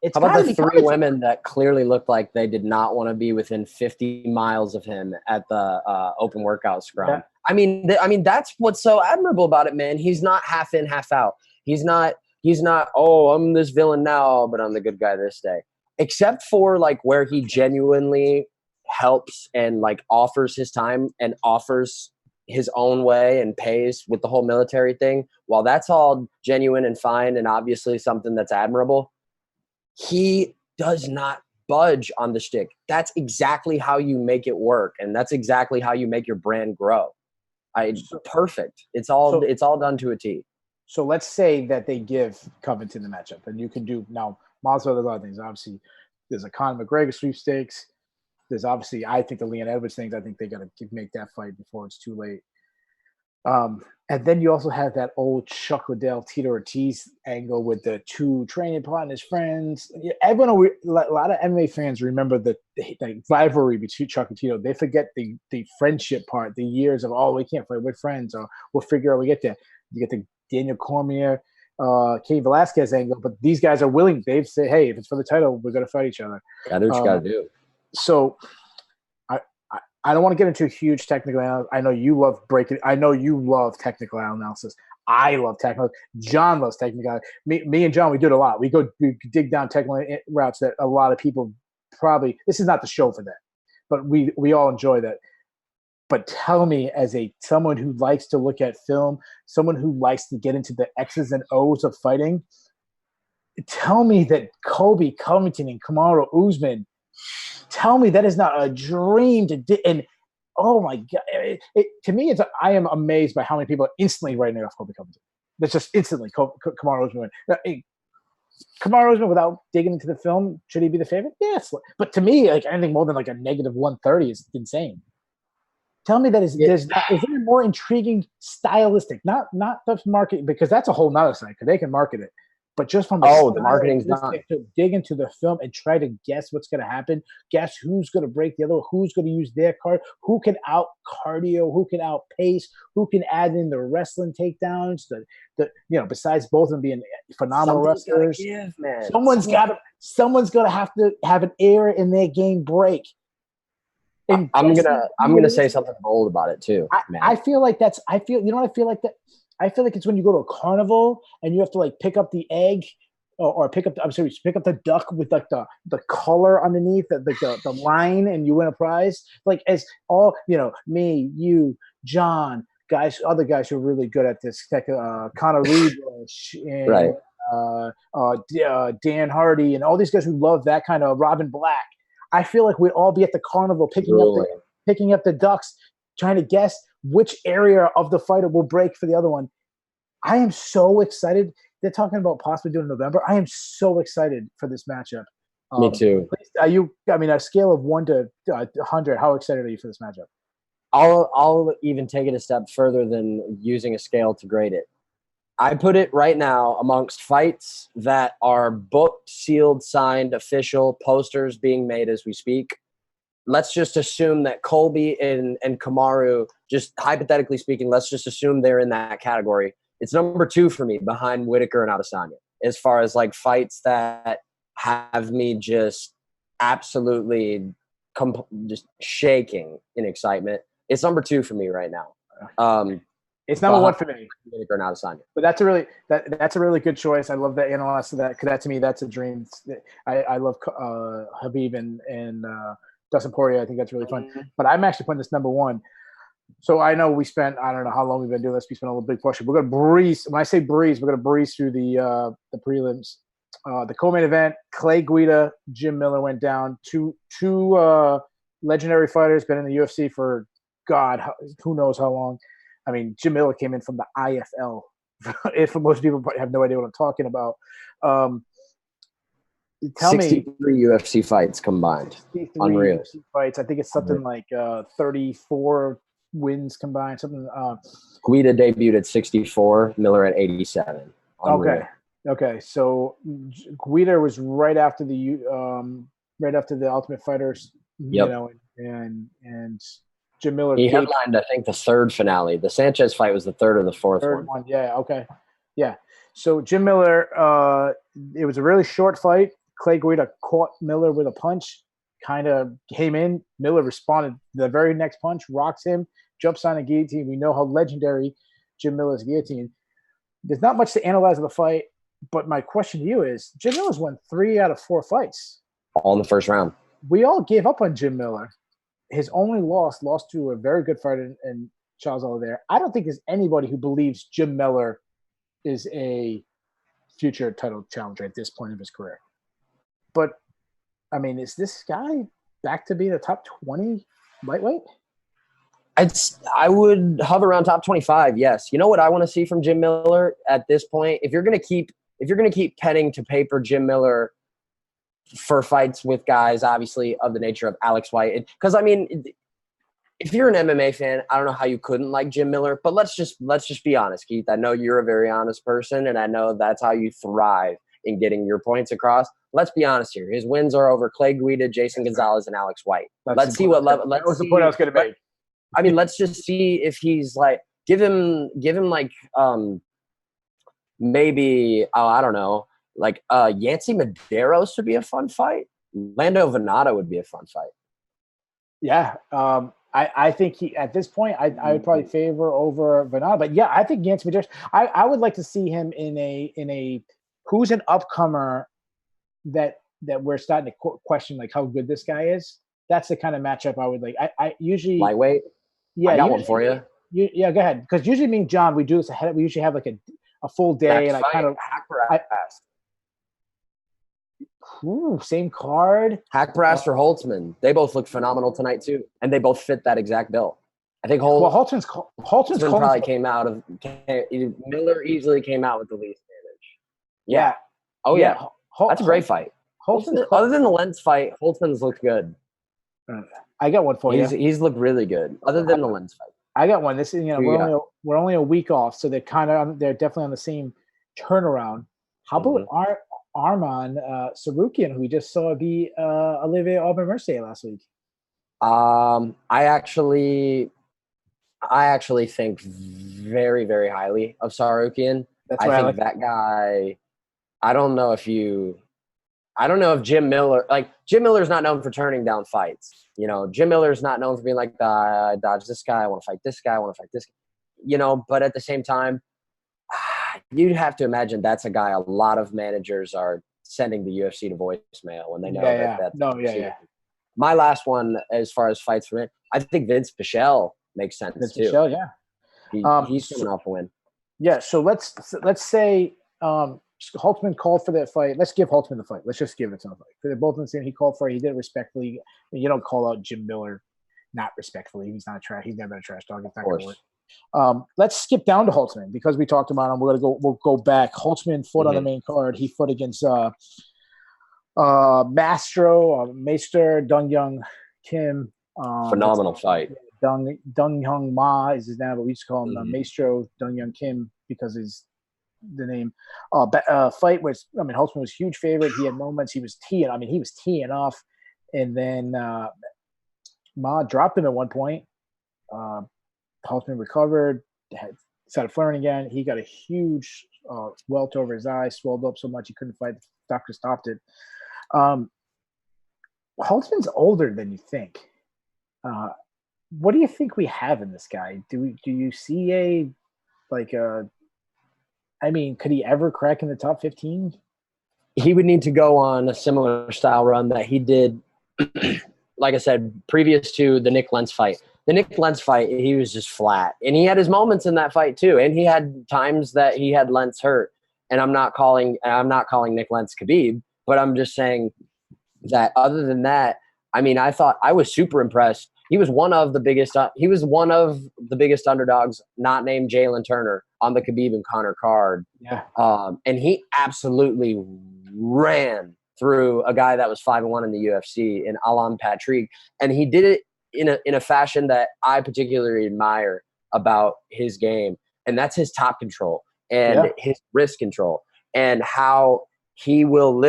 it's how about the three women that clearly looked like they did not want to be within 50 miles of him at the open workout scrum? Yeah. I mean, that's what's so admirable about it, man. He's not half in, half out. He's not, oh, I'm this villain now, but I'm the good guy this day. Except for where he genuinely helps and offers his time and offers his own way and pays with the whole military thing. While that's all genuine and fine and obviously something that's admirable, he does not budge on the shtick. That's exactly how you make it work, and that's exactly how you make your brand grow. Perfect. It's all done to a T. So let's say that they give Covington the matchup, and you can do now. Masvidal, there's other things. Obviously, there's a Conor McGregor sweepstakes. There's obviously, I think, the Leon Edwards things. I think they got to make that fight before it's too late. And then you also have that old Chuck Liddell, Tito Ortiz angle with the two training partners, friends. Everyone, a lot of MMA fans remember the rivalry between Chuck and Tito. They forget the friendship part, the years of, we can't fight, we're friends, or we'll figure out we get there. You get the Daniel Cormier, Cain Velasquez angle, but these guys are willing. They've said, hey, if it's for the title, we're going to fight each other. Got to do what you got to do. So I don't want to get into a huge technical analysis. I know you love breaking. I know you love technical analysis. I love technical. John loves technical. Me and John, we do it a lot. We dig down technical routes that a lot of people probably. This is not the show for that, but we all enjoy that. But tell me, as someone who likes to look at film, someone who likes to get into the X's and O's of fighting, tell me that Colby Covington and Kamaru Usman. Tell me that is not a dream and oh my God! To me, I am amazed by how many people are instantly writing off Colby Covington. That's just instantly Kamaru Usman. Kamaru Usman, without digging into the film, should he be the favorite? Yes, but to me, anything more than a negative 130 is insane. Tell me that is there more intriguing stylistic, not the market, because that's a whole nother side because they can market it. But just from the marketing's not to dig into the film and try to guess what's going to happen, guess who's going to break the other, who's going to use their card, who can out cardio, who can outpace, who can add in the wrestling takedowns. Besides both of them being phenomenal wrestlers, someone's going to have to have an error in their game break. And I'm gonna say something bold about it too. I feel like that's. I feel. You know what I feel like that. I feel like it's when you go to a carnival and you have to pick up the egg or pick up. I'm sorry, pick up the duck with like the color underneath, the line, and you win a prize. Like as all me, you, John, guys, other guys who are really good at this, like Connor Reedbush and Right. Dan Hardy and all these guys who love that kind of Robin Black. I feel like we'd all be at the carnival picking up the ducks, trying to guess which area of the fighter will break for the other one. I am so excited. They're talking about possibly doing it in November. I am so excited for this matchup. Me too. Are you? I mean, a scale of 1 to 100, how excited are you for this matchup? I'll even take it a step further than using a scale to grade it. I put it right now amongst fights that are booked, sealed, signed, official, posters being made as we speak. Let's just assume that Colby and Kamaru, just hypothetically speaking, let's just assume they're in that category. It's number 2 for me behind Whitaker and Adesanya as far as like fights that have me just absolutely just shaking in excitement. It's number 2 for me right now. It's number 1 for me. Whitaker and Adesanya. But that's a really good choice. I love that analysis of that, because that to me, that's a dream. I love Habib and Dustin Poirier. I think that's really fun. But I'm actually putting this number 1. So I know we spent, I don't know how long we've been doing this. We spent a little big portion. We're going to breeze. When I say breeze, we're going to breeze through the prelims. The co-main event, Clay Guida, Jim Miller went down. Two legendary fighters, been in the UFC for God, who knows how long. I mean, Jim Miller came in from the IFL. If most people have no idea what I'm talking about. Tell 63 UFC fights combined. 63 Unreal. UFC fights. I think it's something like 34 wins combined. Something. Guida debuted at 64, Miller at 87. Unreal. Okay. So Guida was right after the Ultimate Fighters. Yep. And Jim Miller. He headlined, I think, the 3rd finale. The Sanchez fight was the 3rd or the 4th one. Yeah. Okay. Yeah. So Jim Miller. It was a really short fight. Clay Guida caught Miller with a punch, kind of came in. Miller responded the very next punch, rocks him, jumps on a guillotine. We know how legendary Jim Miller's guillotine. There's not much to analyze of the fight, but my question to you is, Jim Miller's won 3 out of 4 fights. All in the first round. We all gave up on Jim Miller. His only lost to a very good fighter in Charles Oliveira. I don't think there's anybody who believes Jim Miller is a future title challenger at this point of his career. But, I mean, is this guy back to being a top 20 lightweight? I would hover around top 25. Yes. You know what I want to see from Jim Miller at this point? If you're going to keep penning to paper Jim Miller for fights with guys, obviously of the nature of Alex White, because I mean, if you're an MMA fan, I don't know how you couldn't like Jim Miller. But let's just be honest, Keith. I know you're a very honest person, and I know that's how you thrive in getting your points across. Let's be honest here. His wins are over Clay Guida, Jason Gonzalez, and Alex White. Let's see what level. That was the point I was going to make. I mean, let's just see if he's like give him like maybe I don't know, like Yancy Medeiros would be a fun fight. Lando Venata would be a fun fight. Yeah, I think he at this point I would probably favor over Venata, but yeah, I think Yancy Medeiros. I would like to see him in a who's an upcomer that we're starting to question like how good this guy is. That's the kind of matchup I would like. I usually lightweight. Yeah, I got one for you. Yeah, go ahead. Because usually me and John, we do this ahead. We usually have like a full day, and I kind of same card. Hackbrass or Holtzman. They both look phenomenal tonight too, and they both fit that exact bill. I think Holtzman's probably came out of Miller easily came out with the least damage. Yeah. Oh yeah. That's a great fight. Other than the Lentz fight, Holtzman's looked good. I got one for you. He's looked really good. Other than the Lentz fight, I got one. This is we're only a week off, so they're definitely on the same turnaround. How about Arman Sarukian, who we just saw be Olivier Aubin-Mercier last week? I actually think very, very highly of Sarukian. I think that guy. I don't know if Jim Miller's not known for turning down fights. You know, Jim Miller's not known for being like, I dodge this guy, I want to fight this guy, I want to fight this guy. You know, but at the same time, you'd have to imagine that's a guy a lot of managers are sending the UFC to voicemail when they know that's no, yeah. My last one, as far as fights for it, I think Vince Pichel makes sense Vince too. Michelle, yeah. He's coming off a win. Yeah, so let's say Holtzman called for that fight. Let's give Holtzman the fight. Let's just give it to him. They're both in the same. He called for it. He did it respectfully. You don't call out Jim Miller not respectfully. He's not a trash. He's never been a trash dog. It's not going to work. Let's skip down to Holtzman because we talked about him. We'll go back. Holtzman fought on the main card. He fought against Maester Dung Young Kim. Phenomenal fight. Dung Hyung Ma is his name, but we used to call him Maestro Dung Young Kim because he's the name. Fight was, Holtzman was huge favorite. He had moments. He was teeing off, and then Ma dropped him at one point. Holtzman recovered, started flaring again. He got a huge welt over his eye, swelled up so much he couldn't fight. The doctor stopped it. Holtzman's older than you think. What do you think we have in this guy? Do you see could he ever crack in the top 15? He would need to go on a similar style run that he did, like I said, previous to the Nick Lentz fight. The Nick Lentz fight, he was just flat. And he had his moments in that fight too. And he had times that he had Lentz hurt. And I'm not calling Nick Lentz Khabib, but I'm just saying that other than that, I thought I was super impressed. He was one of the biggest underdogs, not named Jalen Turner, on the Khabib and Conor card. Yeah. And he absolutely ran through a guy that was 5-1 in the UFC in Alan Patrick. And he did it in a fashion that I particularly admire about his game. And that's his top control and his wrist control and how he will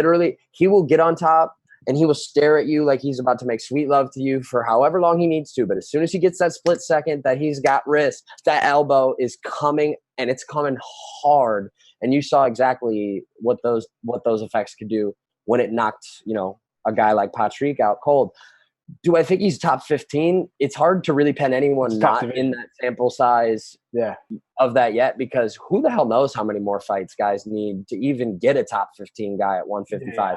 get on top and he will stare at you like he's about to make sweet love to you for however long he needs to. But as soon as he gets that split second that he's got wrist, that elbow is coming and it's coming hard. And you saw exactly what those effects could do when it knocked, a guy like Patrick out cold. Do I think he's top 15? It's hard to really pen anyone not in that sample size of that yet, because who the hell knows how many more fights guys need to even get a top 15 guy at 155. Yeah.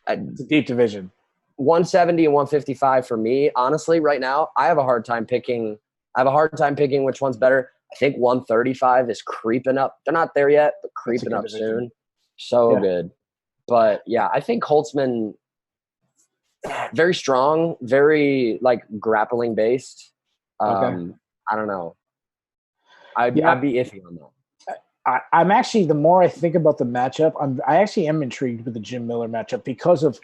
It's a deep division. 170 and 155 for me, honestly, right now, I have a hard time picking which one's better. I think 135 is creeping up. They're not there yet, but creeping up soon. So good. But yeah, I think Holtzman, very strong, very grappling based. I don't know. I'd be iffy on that. I'm actually, the more I think about the matchup, I actually am intrigued with the Jim Miller matchup because of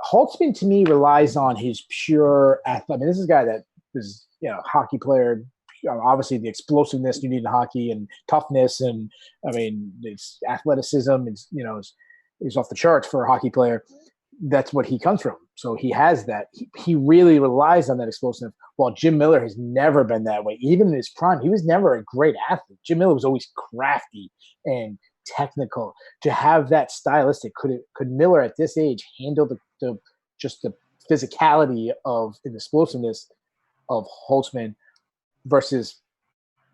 Holtzman. To me, relies on his pure athlete. This is a guy that is, hockey player. Obviously, the explosiveness you need in hockey and toughness, and it's athleticism. Is off the charts for a hockey player. That's what he comes from. So he has that. He really relies on that explosive. While Jim Miller has never been that way. Even in his prime, he was never a great athlete. Jim Miller was always crafty and technical. To have that stylistic, could Miller at this age handle the physicality and explosiveness of Holtzman versus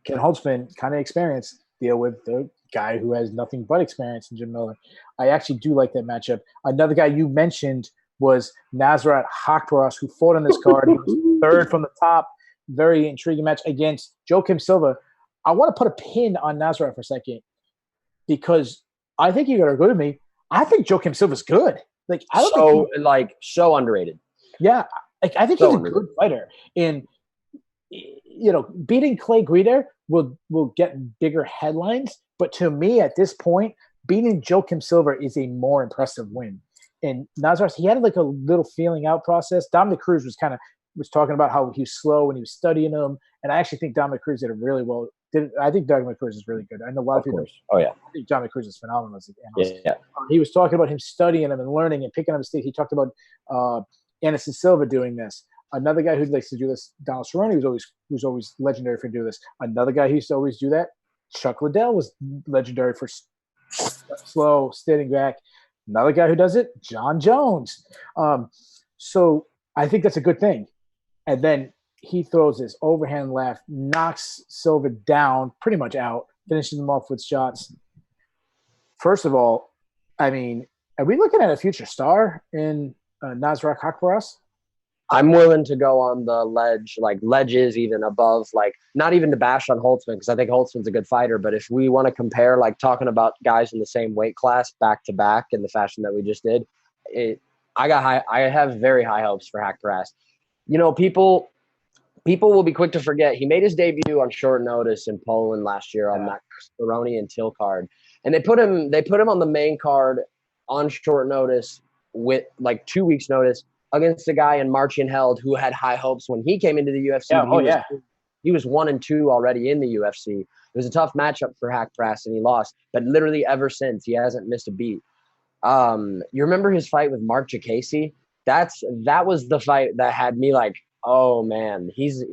can Holtzman kind of experience deal with the guy who has nothing but experience in Jim Miller? I actually do like that matchup. Another guy you mentioned was Nasrat Haqparast, who fought on this card. He was third from the top. Very intriguing match against Joaquim Silva. I want to put a pin on Nasrat for a second because I think you're going to agree with me. I think Joaquim Silva's good. So underrated. Yeah, I think he's a good fighter. And beating Clay Guida will get bigger headlines. But to me, at this point, beating Joaquim Silva is a more impressive win. And Nasrat, he had a little feeling out process. Dominic Cruz was talking about how he was slow and he was studying him. And I actually think Dominic Cruz did it really well. I think Dominic Cruz is really good. I know a lot of people. Oh yeah. I think Dominic Cruz is phenomenal as an analyst. Yeah. He was talking about him studying him and learning and picking up mistakes. He talked about Anderson Silva doing this. Another guy who likes to do this, Donald Cerrone, was always legendary for doing this. Another guy who used to always do that, Chuck Liddell, was legendary for slow, standing back. Another guy who does it, John Jones. So I think that's a good thing. And then he throws this overhand left, knocks Silva down, pretty much out, finishes him off with shots. First of all, I mean, are we looking at a future star in Nasrat Haqparast? I'm willing to go on the ledge, like ledges even above, like not even to bash on Holtzman because I think Holtzman's a good fighter. But if we want to compare, like talking about guys in the same weight class back to back in the fashion that we just did, I have very high hopes for Haqparast. You know, people will be quick to forget he made his debut on short notice in Poland last year on that Cerrone and Till card, and they put him on the main card on short notice with like 2 weeks notice against a guy in Marcin Held who had high hopes when he came into the UFC. Yeah. He was 1-2 already in the UFC. It was a tough matchup for Haqparast and he lost, but literally ever since he hasn't missed a beat. You remember his fight with Mark Jacasey? That was the fight that had me like, oh man, his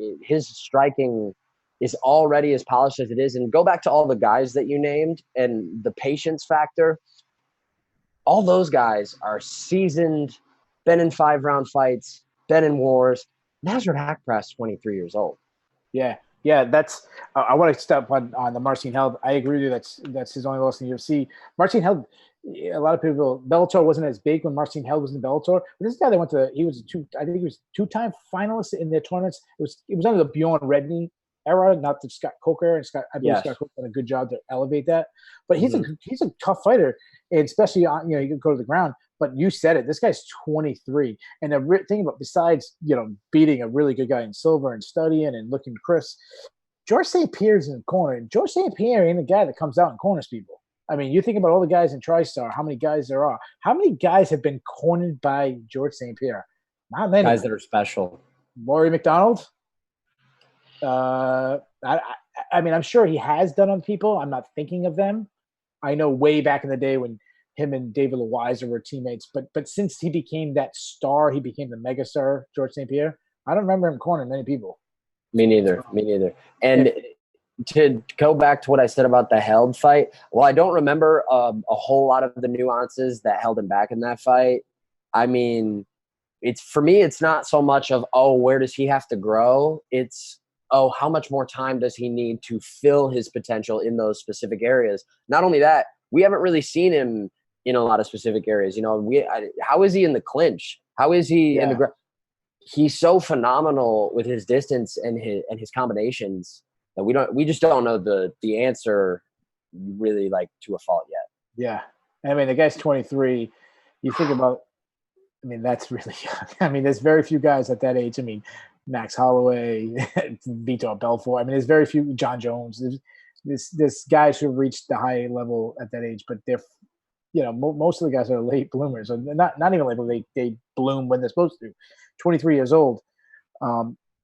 striking is already as polished as it is. And go back to all the guys that you named and the patience factor. All those guys are seasoned, been in 5-round fights, been in wars. Nasrat Haqparast, 23 years old. Yeah. That's. I want to step on the Marcin Held. I agree with you. That's his only loss in the UFC. Marcin Held. A lot of people. Bellator wasn't as big when Marcin Held was in Bellator. But this guy that went to. He was I think he was 2-time finalist in their tournaments. It was under the Bjorn Redney era, not the Scott Coker. And I believe Scott Coker did a good job to elevate that. But he's a tough fighter, and especially on he can go to the ground. But you said it. This guy's 23, and the thing about besides beating a really good guy in silver and studying and looking crisp, George St. Pierre's in the corner. And George St. Pierre ain't the guy that comes out and corners people. I mean, you think about all the guys in TriStar, how many guys there are. How many guys have been cornered by George St. Pierre? Not many. Guys that are special. Maury McDonald. I mean, I'm sure he has done on people. I'm not thinking of them. I know way back in the day when him and David Weiser were teammates, but since he became that star, he became the megastar, George St. Pierre. I don't remember him cornering many people. Me neither. And to go back to what I said about the Held fight, well, I don't remember a whole lot of the nuances that held him back in that fight. I mean, for me, it's not so much of, where does he have to grow? It's, how much more time does he need to fill his potential in those specific areas? Not only that, we haven't really seen him in a lot of specific areas. How is he in the clinch? How is he in the ground? He's so phenomenal with his distance and his combinations that we just don't know the answer really like to a fault yet. Yeah. I mean, the guy's 23. You think about, I mean, that's really young. I mean, there's very few guys at that age. I mean, Max Holloway, Vitor Belfort. I mean, there's very few. John Jones. There's guys who have reached the high level at that age, but they're, most of the guys are late bloomers. Or not even late, but they bloom when they're supposed to. 23 years old.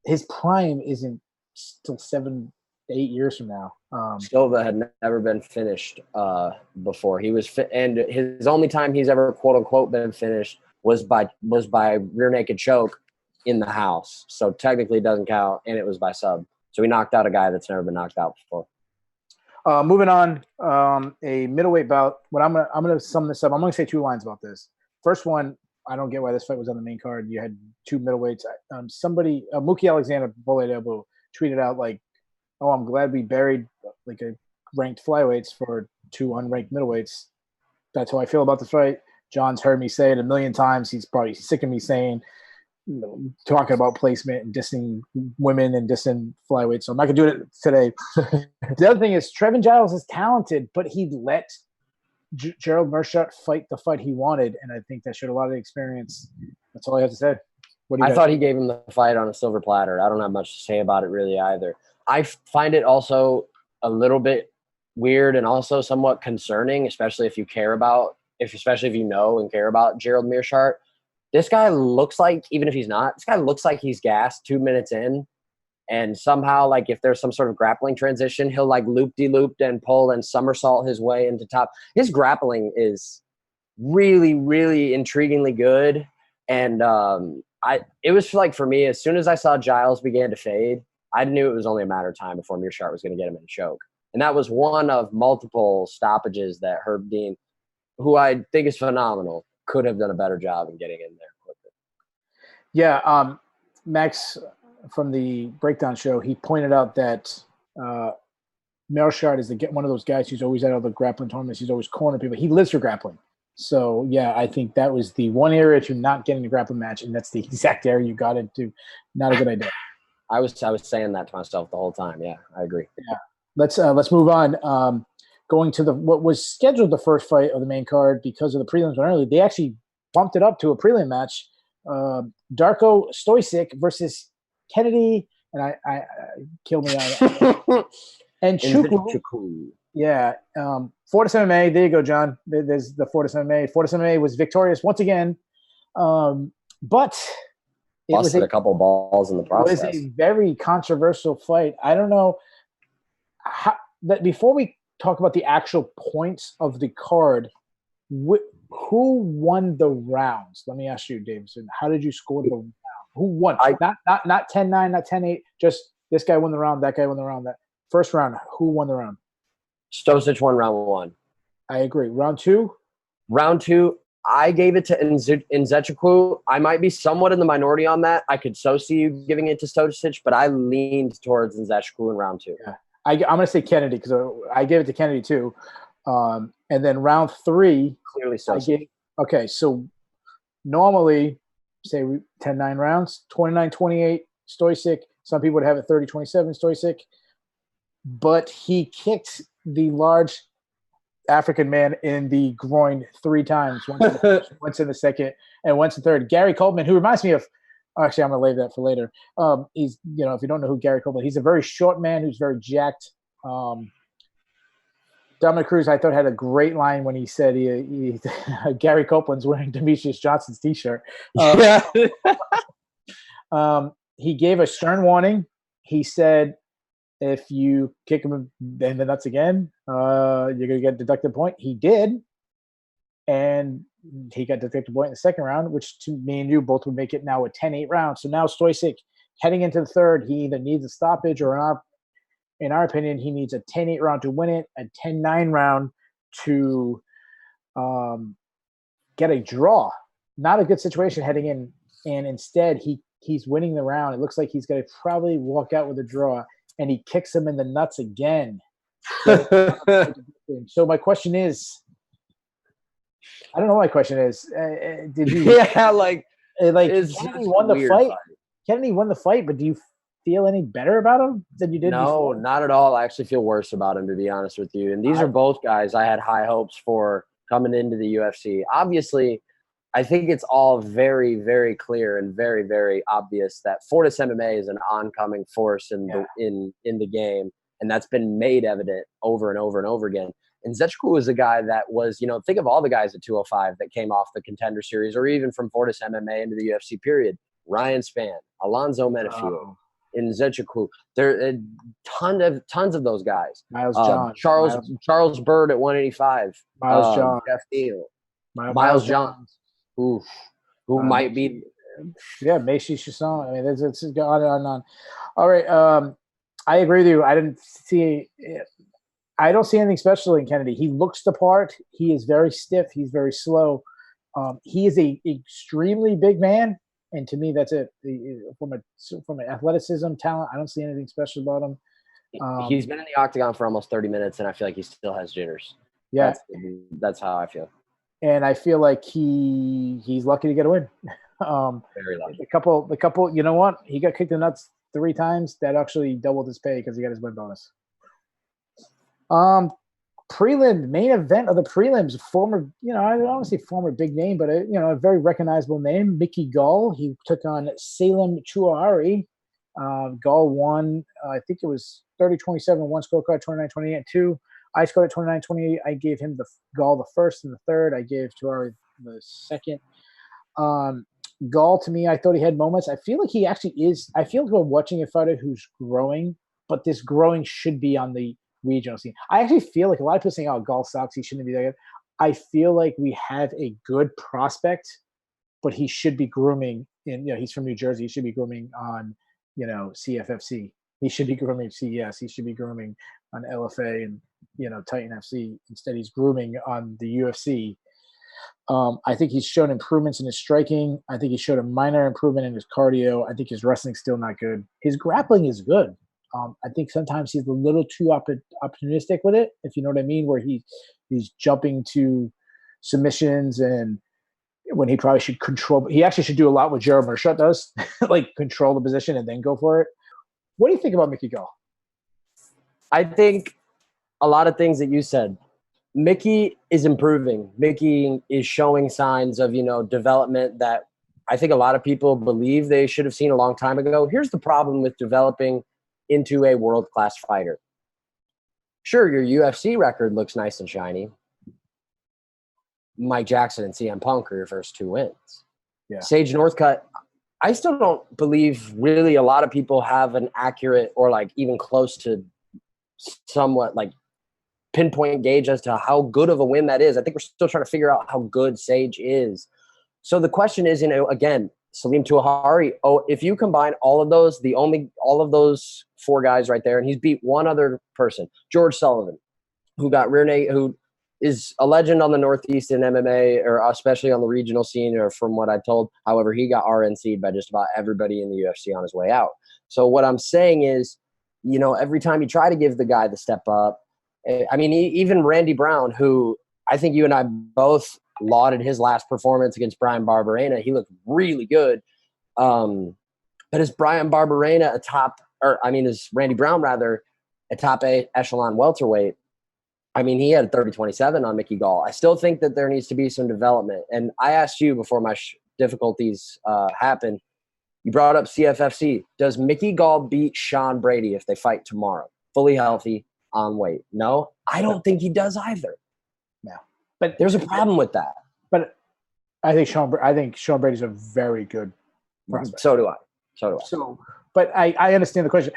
His prime isn't still 7-8 years from now. Silva had never been finished before. He was and his only time he's ever quote unquote been finished was by rear naked choke in the house. So technically it doesn't count, and it was by sub. So he knocked out a guy that's never been knocked out before. Moving on, a middleweight bout. What I'm gonna sum this up. I'm gonna say 2 lines about this. First one, I don't get why this fight was on the main card. You had 2 middleweights. Mookie Alexander, bullet elbow, tweeted out like, "Oh, I'm glad we buried like a ranked flyweights for 2 unranked middleweights." That's how I feel about the fight. John's heard me say it a million times. He's probably sick of me saying, talking about placement and dissing women and dissing flyweights. So I'm not gonna do it today. The other thing is Trevin Giles is talented, but he let Gerald Meerschaert fight the fight he wanted, and I think that showed a lot of experience. That's all I have to say. I thought he gave him the fight on a silver platter. I don't have much to say about it really either. I find it also a little bit weird and also somewhat concerning, especially if you know and care about Gerald Meerschaert. This guy looks like, even if he's not, this guy looks like he's gassed 2 minutes in. And somehow, like, if there's some sort of grappling transition, he'll, like, loop-de-loop and pull and somersault his way into top. His grappling is really, really intriguingly good. And it was, like, for me, as soon as I saw Giles began to fade, I knew it was only a matter of time before Meerschaert was going to get him in a choke. And that was one of multiple stoppages that Herb Dean, who I think is phenomenal, could have done a better job in getting in there quicker. Yeah, Max from the Breakdown show, he pointed out that Melchard is one of those guys who's always at all the grappling tournaments. He's always cornering people. He lives for grappling. So, yeah, I think that was the one area to not get in a grappling match, and that's the exact area you got into. Not a good idea. I was saying that to myself the whole time. Yeah, I agree. Yeah. Let's move on. Going to what was scheduled the first fight of the main card because of the prelims went early. They actually bumped it up to a prelim match. Darko Stoisic versus Kennedy, and I kill me on and Chukwu. Yeah, Fortis MMA. There you go, John. There's the Fortis MMA. Fortis MMA was victorious once again, but it was a couple balls in the process. It was a very controversial fight. I don't know before we talk about the actual points of the card, who won the rounds? Let me ask you, Davidson. How did you score the round? Who won? Not 10-9, not 10-8. Just this guy won the round, that guy won the round. That first round, who won the round? Stosic won round 1. I agree. Round 2? Round 2, I gave it to Nzechukwu. I might be somewhat in the minority on that. I could so see you giving it to Stosic, but I leaned towards Nzechukwu in round 2. Yeah. I'm going to say Kennedy because I gave it to Kennedy too. And then round 3. Clearly Stosic. Okay, so normally, say 10-9 rounds, 29-28 Stoisic. Some people would have it 30-27 Stoisic. But he kicked the large African man in the groin 3 times. Once in the second and once in the third. Gary Coleman, who reminds me of – actually, I'm going to leave that for later. He's, if you don't know who Gary Coleman, he's a very short man who's very jacked. Dominic Cruz, I thought, had a great line when he said Gary Copeland's wearing Demetrius Johnson's T-shirt. He gave a stern warning. He said, if you kick him in the nuts again, you're going to get deducted point. He did. And he got deducted point in the second round, which to me and you both would make it now a 10-8 round. So now Stoisic, heading into the third, he either needs a stoppage or in our opinion, he needs a 10-8 round to win it, a 10-9 round to get a draw. Not a good situation heading in. And instead, he's winning the round. It looks like he's going to probably walk out with a draw, and he kicks him in the nuts again. So my question is, I don't know what my question is. Did you? Yeah, Kennedy won the fight. Kennedy won the fight, but do you feel any better about him than you did before? No, not at all. I actually feel worse about him, to be honest with you. And these are both guys I had high hopes for coming into the UFC. Obviously, I think it's all very, very clear and very, very obvious that Fortis MMA is an oncoming force in the game, and that's been made evident over and over and over again. And Nzechukwu is a guy that was, think of all the guys at 205 that came off the Contender Series or even from Fortis MMA into the UFC period. Ryan Spann, Alonzo Menafiel, Nzechukwu. There are tons of those guys. Miles John. Charles Bird at 185. Miles John. Jeff Neal. Miles Johns. Who might be. Yeah, Macy Chasson. I mean, it's on and on. All right. I agree with you. I don't see anything special in Kennedy. He looks the part. He is very stiff. He's very slow. He is a extremely big man, and to me, that's it. From an athleticism, talent, I don't see anything special about him. He's been in the octagon for almost 30 minutes, and I feel like he still has jitters. Yeah, that's how I feel. And I feel like he's lucky to get a win. Very lucky. The couple. You know what? He got kicked in the nuts 3 times. That actually doubled his pay because he got his win bonus. Prelim, main event of the prelims, former, I don't want to say former big name, but a very recognizable name, Mickey Gall. He took on Salem Chouari. Gall won, I think it was 30-27, 1 scorecard, 29-28, 2. I scored at 29-28. I gave him Gall the first and the third. I gave Chouari the second. Gall, to me, I thought he had moments. I feel like he actually is. I feel like we're watching a fighter who's growing, but this growing should be on the regional scene. I actually feel like a lot of people saying, "Oh, Gall sucks. He shouldn't be that good." I feel like we have a good prospect, but he should be grooming. He's from New Jersey. He should be grooming on, CFFC. He should be grooming CES. He should be grooming on LFA and Titan FC. Instead, he's grooming on the UFC. I think he's shown improvements in his striking. I think he showed a minor improvement in his cardio. I think his wrestling's still not good. His grappling is good. I think sometimes he's a little too opportunistic with it, if you know what I mean, where he's jumping to submissions and when he probably should control. He actually should do a lot what Gerald Mershut does, like control the position and then go for it. What do you think about Mickey Gall? I think a lot of things that you said. Mickey is improving. Mickey is showing signs of, development that I think a lot of people believe they should have seen a long time ago. Here's the problem with developing into a world-class fighter. Sure, your UFC record looks nice and shiny. Mike Jackson and CM Punk are your first 2 wins. Yeah. Sage Northcutt, I still don't believe really a lot of people have an accurate or like even close to somewhat like pinpoint gauge as to how good of a win that is. I think we're still trying to figure out how good Sage is. So the question is, again, Salim Tuahari, if you combine all of those, all of those 4 guys right there, and he's beat one other person, George Sullivan, who got rear naked, who is a legend on the Northeast in MMA, or especially on the regional scene, or from what I told. However, he got RNC'd by just about everybody in the UFC on his way out. So what I'm saying is, every time you try to give the guy the step up, I mean, even Randy Brown, who I think you and I both lauded his last performance against Brian Barberena. He looked really good. But is Brian Barberena is Randy Brown rather a top echelon welterweight? I mean, he had a 30-27 on Mickey Gall. I still think that there needs to be some development. And I asked you before my difficulties happened, you brought up CFFC. Does Mickey Gall beat Sean Brady if they fight tomorrow? Fully healthy, on weight? No, I don't think he does either. No. But there's a problem with that. But I think Sean Brady's a very good prospect. So do I. But I understand the question.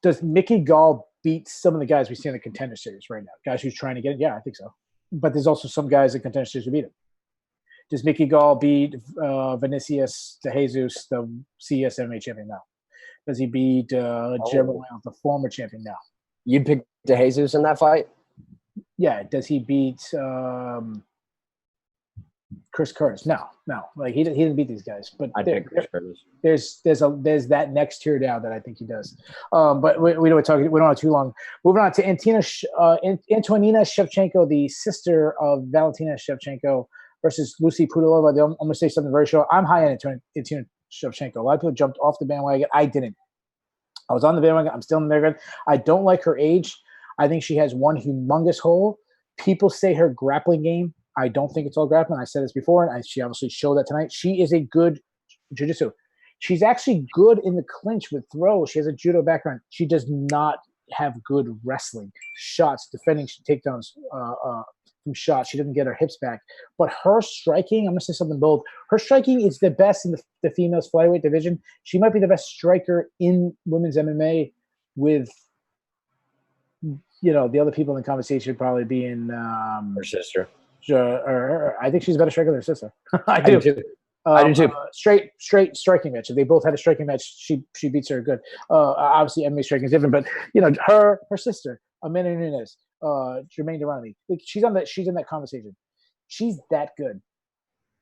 Does Mickey Gall beat some of the guys we see in the Contender Series right now? Guys who's trying to get it? Yeah, I think so. But there's also some guys in Contender Series who beat him. Does Mickey Gall beat Vinicius de Jesus, the CS MMA champion? No. Does he beat Jeremy Lamb, the former champion? No. You'd pick de Jesus in that fight? Yeah. Does he beat Chris Curtis? No. Like he didn't beat these guys. But I pick Chris Curtis. There's that next tier down that I think he does. But we don't have too long. Moving on to Antonina Shevchenko, the sister of Valentina Shevchenko, versus Lucy Pudilova. I'm going to say something very short. I'm high on Antonina Shevchenko. A lot of people jumped off the bandwagon. I didn't. I was on the bandwagon. I'm still in the bandwagon. I don't like her age. I think she has one humongous hole. People say her grappling game. I don't think it's all grappling. I said this before, and she obviously showed that tonight. She is a good jiu-jitsu. She's actually good in the clinch with throws. She has a judo background. She does not have good wrestling shots, defending takedowns from shots. She doesn't get her hips back. But her striking, I'm going to say something bold. Her striking is the best in the females flyweight division. She might be the best striker in women's MMA with, the other people in the conversation probably being her sister. I think she's a better striker than her sister. I do too. Straight striking match. If they both had a striking match, she beats her good. Obviously, MMA striking is different, but her sister, Amanda Nunes, Jermaine Durrani, like she's in that conversation. She's that good,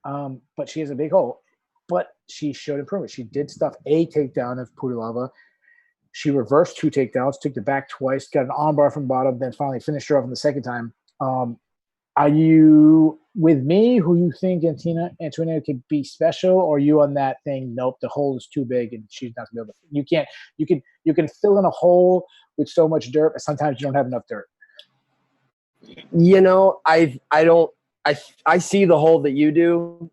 but she has a big hole. But she showed improvement. She did stuff a takedown of Pudilova. She reversed 2 takedowns, took the back twice, got an armbar from bottom, then finally finished her off on the second time. Are you with me? Who you think Antonina could be special, or are you on that thing? Nope, the hole is too big and she's not gonna be able to. You can't. You can fill in a hole with so much dirt, but sometimes you don't have enough dirt. I see the hole that you do.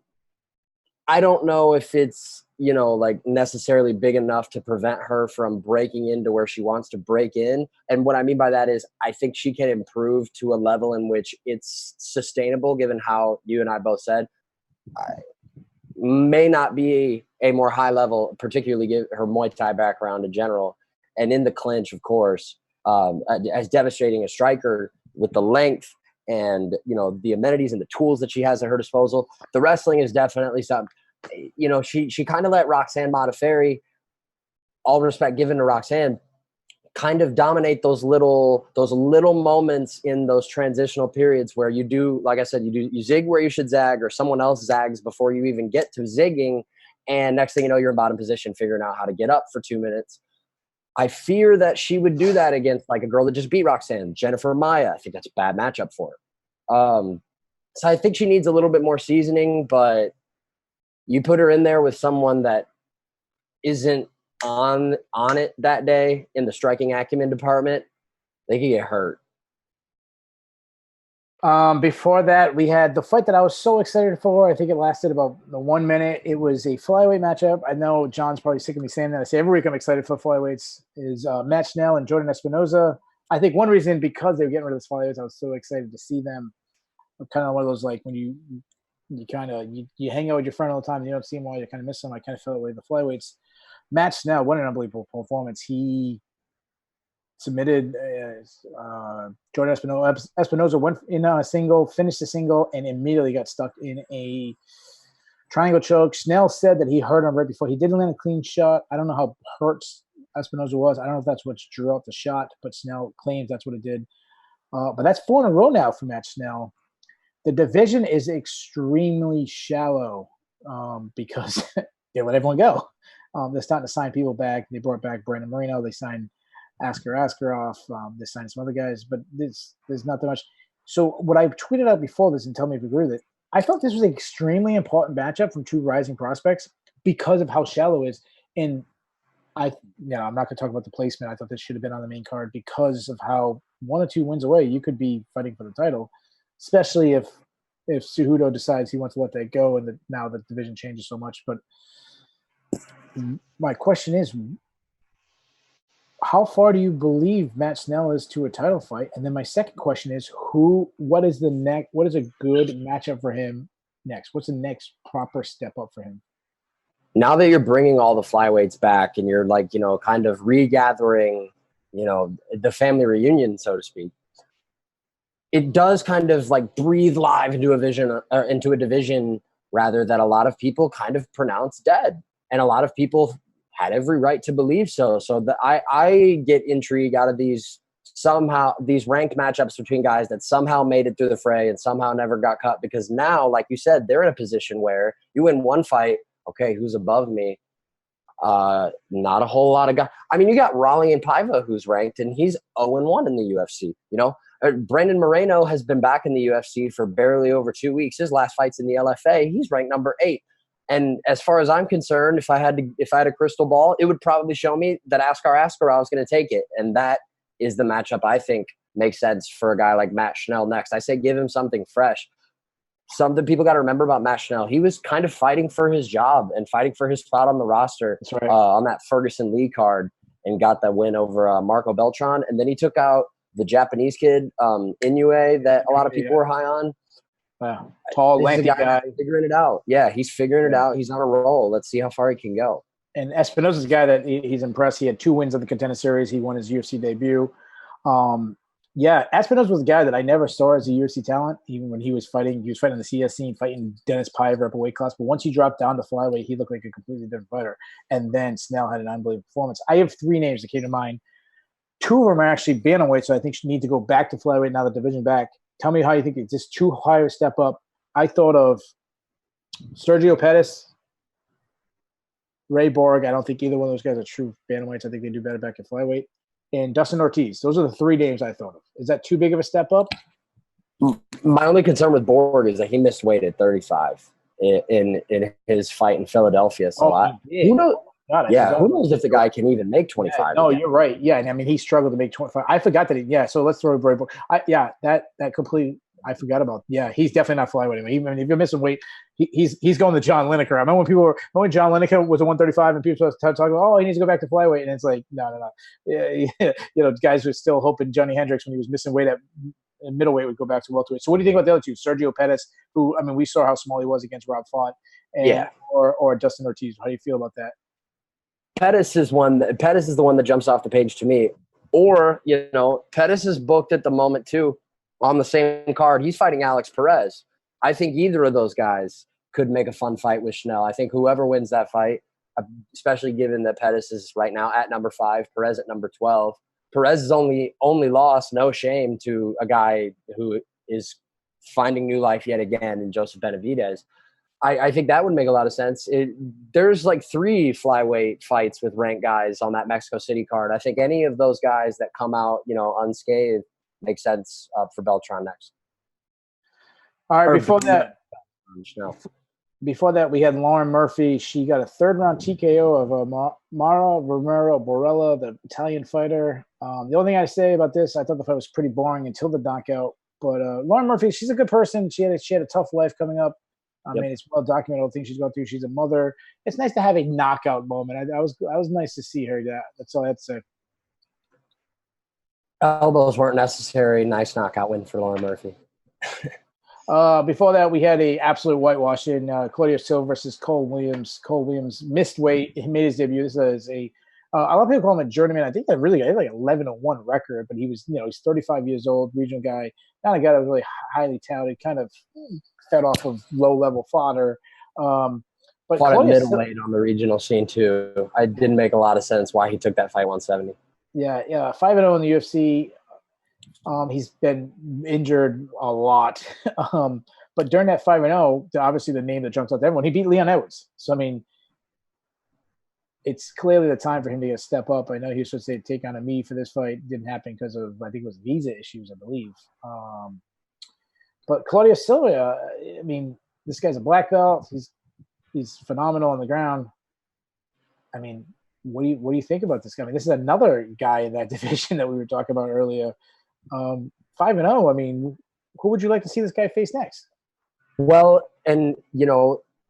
I don't know if it's like necessarily big enough to prevent her from breaking into where she wants to break in. And what I mean by that is I think she can improve to a level in which it's sustainable, given how you and I both said may not be a more high level, particularly given her Muay Thai background in general. And in the clinch, of course, as devastating a striker with the length and, the amenities and the tools that she has at her disposal, the wrestling is definitely something. She kind of let Roxanne Modafferi, all respect given to Roxanne, kind of dominate those little moments in those transitional periods where you do, like I said, you zig where you should zag, or someone else zags before you even get to zigging, and next thing you know, you're in bottom position figuring out how to get up for 2 minutes. I fear that she would do that against like a girl that just beat Roxanne, Jennifer Maya. I think that's a bad matchup for her. So I think she needs a little bit more seasoning, but you put her in there with someone that isn't on it that day in the striking acumen department, they could get hurt. Before that, we had the fight that I was so excited for. I think it lasted about 1 minute. It was a flyweight matchup. I know John's probably sick of me saying that. I say every week I'm excited for flyweights. Is Matt Schnell and Jordan Espinoza. I think one reason because they were getting rid of the flyweights, I was so excited to see them. Kind of one of those like when you kind of you hang out with your friend all the time and you don't see him while you kind of miss him. I kind of felt like the flyweights. Matt Schnell, what an unbelievable performance. He submitted Jordan Espinoza went in a single, finished the single, and immediately got stuck in a triangle choke. Schnell said that he hurt him right before. He didn't land a clean shot. I don't know how hurt Espinoza was. I don't know if that's what drew out the shot, but Schnell claims that's what it did. But that's 4 in a row now for Matt Schnell. The division is extremely shallow because they let everyone go. They're starting to sign people back. They brought back Brandon Moreno. They signed Askarov. They signed some other guys, but there's not that much. So what I tweeted out before this, and tell me if you agree with it, I felt this was an extremely important matchup from 2 rising prospects because of how shallow it is. And I'm not going to talk about the placement. I thought this should have been on the main card because of how 1 or 2 wins away, you could be fighting for the title, especially if Cejudo decides he wants to let that go and now the division changes so much. But my question is, how far do you believe Matt Schnell is to a title fight? And then my second question is, what is a good matchup for him next? What's the next proper step up for him? Now that you're bringing all the flyweights back and you're like, kind of regathering, the family reunion, so to speak, it does kind of like breathe life into a division rather that a lot of people kind of pronounce dead. And a lot of people had every right to believe so. So I get intrigue out of these ranked matchups between guys that somehow made it through the fray and somehow never got cut, because now, like you said, they're in a position where you win one fight, okay, who's above me? Not a whole lot of guys. I mean, you got Raleigh and Paiva who's ranked, and he's 0-1 in the UFC. Brandon Moreno has been back in the UFC for barely over 2 weeks. His last fight's in the LFA. He's ranked number 8. And as far as I'm concerned, if I had a crystal ball, it would probably show me that Askarov is going to take it. And that is the matchup I think makes sense for a guy like Matt Schnell next. I say give him something fresh. Something people got to remember about Matt Schnell, he was kind of fighting for his job and fighting for his spot on the roster. That's right. On that Ferguson Lee card, and got that win over Marco Beltran. And then he took out the Japanese kid, Inoue, that a lot of people were high on. Tall, lanky guy. Figuring it out. Yeah, he's figuring it out. He's on a roll. Let's see how far he can go. And Espinoza's a guy that he's impressed. He had 2 wins of the Contender Series. He won his UFC debut. Espinoza was a guy that I never saw as a UFC talent, even when he was fighting. He was fighting the CS scene, fighting Dennis Piver up a weight class. But once he dropped down to flyweight, he looked like a completely different fighter. And then Schnell had an unbelievable performance. I have 3 names that came to mind. 2 of them are actually bantamweight, so I think you need to go back to flyweight now the division back. Tell me how you think it's just too high a step up. I thought of Sergio Pettis, Ray Borg. I don't think either one of those guys are true bantamweights. I think they do better back at flyweight. And Dustin Ortiz. Those are the 3 names I thought of. Is that too big of a step up? My only concern with Borg is that he missed weight at 35 in his fight in Philadelphia. So who knows? Who knows if the guy can even make 25? No, you're right. Yeah, and I mean he struggled to make 25. I forgot that. So let's throw Ray Borg. That completely. I forgot about. Yeah, he's definitely not flyweight anymore. Even if you're missing weight, he's going to John Lineker. I remember when John Lineker was a 135 and people started talking about, he needs to go back to flyweight, and it's like no. Yeah, guys were still hoping Johnny Hendricks when he was missing weight at middleweight would go back to welterweight. So what do you think about the other 2? Sergio Pettis, who we saw how small he was against Rob Font, or Dustin Ortiz. How do you feel about that? Pettis is the one that jumps off the page to me. Or Pettis is booked at the moment too. On the same card, he's fighting Alex Perez. I think either of those guys could make a fun fight with Schnell. I think whoever wins that fight, especially given that Pettis is right now at number 5, Perez at number 12. Perez is only lost, no shame, to a guy who is finding new life yet again in Joseph Benavidez. I think that would make a lot of sense. There's like 3 flyweight fights with ranked guys on that Mexico City card. I think any of those guys that come out, unscathed makes sense for Beltran next. All right, Or no. before that, we had Lauren Murphy. She got a 3rd-round TKO of Mara Romero Borella, the Italian fighter. The only thing I say about this, I thought the fight was pretty boring until the knockout. But Lauren Murphy, she's a good person. She had a tough life coming up. I mean, it's well documented all the things she's going through. She's a mother. It's nice to have a knockout moment. I was nice to see her. That's all I had to say. Elbows weren't necessary. Nice knockout win for Lauren Murphy. Before that, we had a absolute whitewash in Claudio Silva versus Cole Williams. Cole Williams missed weight. He made his debut. This is a lot of people call him a journeyman. I think that really had like 11-1 record, but he was, he's 35 years old, regional guy, not a guy that was really highly touted, kind of fed off of low-level fodder. But fought at middleweight on the regional scene too. It didn't make a lot of sense why he took that fight 170. Yeah, 5-0 in the UFC. He's been injured a lot. But during that 5-0, obviously the name that jumps out to everyone, he beat Leon Edwards. So, I mean, it's clearly the time for him to get a step up. I know he was supposed to take on a me for this fight. It didn't happen because of, I think it was visa issues, I believe. But Claudio Silva, I mean, this guy's a black belt. He's phenomenal on the ground. I mean, what do you think about this guy? I mean, this is another guy in that division that we were talking about earlier. 5-0. I mean, who would you like to see this guy face next? Well, and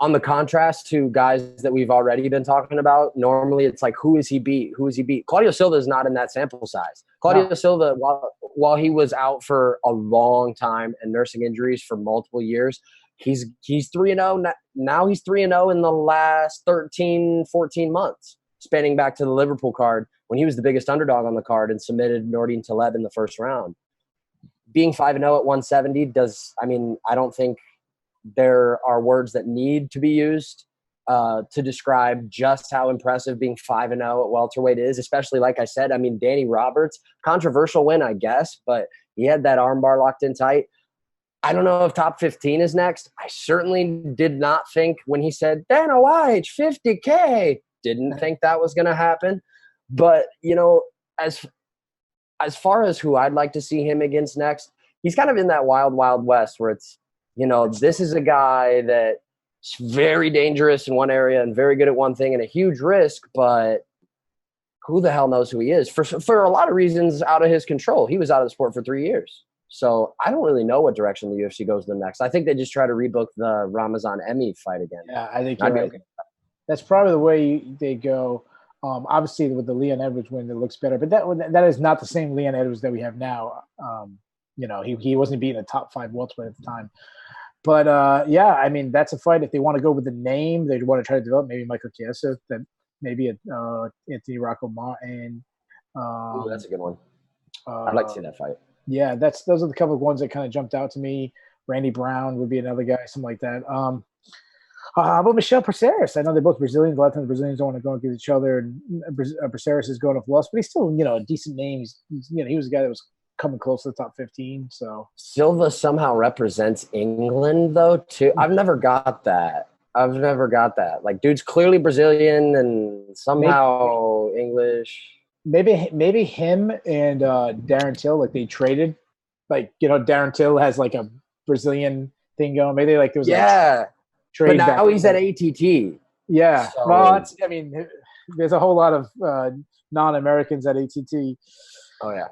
on the contrast to guys that we've already been talking about, normally it's like, who is he beat? Who is he beat? Claudio Silva is not in that sample size. Claudio Silva, while he was out for a long time and nursing injuries for multiple years, he's 3-0 now. He's 3-0 in the last 13, 14 months, spanning back to the Liverpool card when he was the biggest underdog on the card and submitted Nordin Taleb in the first round. Being 5-0 at 170 I don't think there are words that need to be used to describe just how impressive being 5-0 at welterweight is, especially, like I said, I mean, Danny Roberts, controversial win, I guess, but he had that armbar locked in tight. I don't know if top 15 is next. I certainly did not think when he said, Dana White, 50K, didn't think that was going to happen. But, as far as who I'd like to see him against next, he's kind of in that wild, wild west where it's, this is a guy that's very dangerous in one area and very good at one thing and a huge risk, but who the hell knows who he is? For a lot of reasons out of his control. He was out of the sport for 3 years. So I don't really know what direction the UFC goes the next. I think they just try to rebook the Ramazan Emi fight again. Yeah, I think you're right. Okay. That's probably the way they go. Obviously, with the Leon Edwards win, it looks better. But that is not the same Leon Edwards that we have now. He wasn't beating a top 5 welterweight at the time. But, I mean, that's a fight. If they want to go with the name, they want to try to develop maybe Michael Chiesa, then maybe Anthony Rocco Martin. That's a good one. I'd like to see that fight. Yeah, those are the couple of ones that kind of jumped out to me. Randy Brown would be another guy, something like that. How about Michel Praceres? I know they're both Brazilians. A lot of times Brazilians don't want to go against each other. And Praceres is going off loss, but he's still, a decent name. He was a guy that was coming close to the top 15. So Silva somehow represents England, though, too. I've never got that. Like, dude's clearly Brazilian and somehow English. Maybe him and Darren Till, like they traded. Like, Darren Till has like a Brazilian thing going. Maybe like there was trade. But now he's at ATT. Yeah. So. Well, there's a whole lot of non-Americans at ATT. Oh yeah.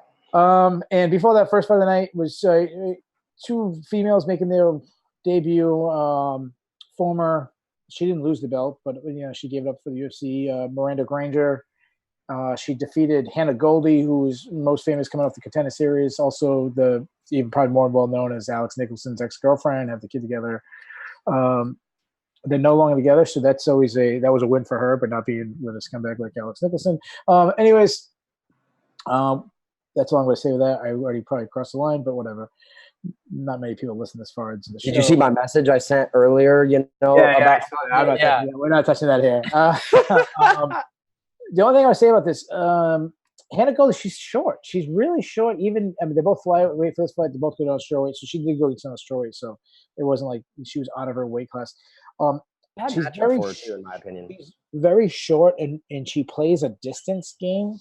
And before that, first fight of the night was 2 females making their debut. She didn't lose the belt, but she gave it up for the UFC. Miranda Granger. She defeated Hannah Goldie, who is most famous coming off the Contender Series. Also, even probably more well known as Alex Nicholson's ex-girlfriend, have the kid together. They're no longer together, so that was a win for her, but not being with a scumbag like Alex Nicholson. Anyways, that's all I'm going to say with that. I already probably crossed the line, but whatever. Not many people listen this far into the show. Did you see my message I sent earlier? We're not touching that here. The only thing I would say about this, Hannah Goldie, she's short. She's really short. They both flyweight for this fight. They both go down strawweight, so she did go down strawweight. So it wasn't like she was out of her weight class. Um, Bad she's matchup for her too, in my opinion. she's very short, and she plays a distance game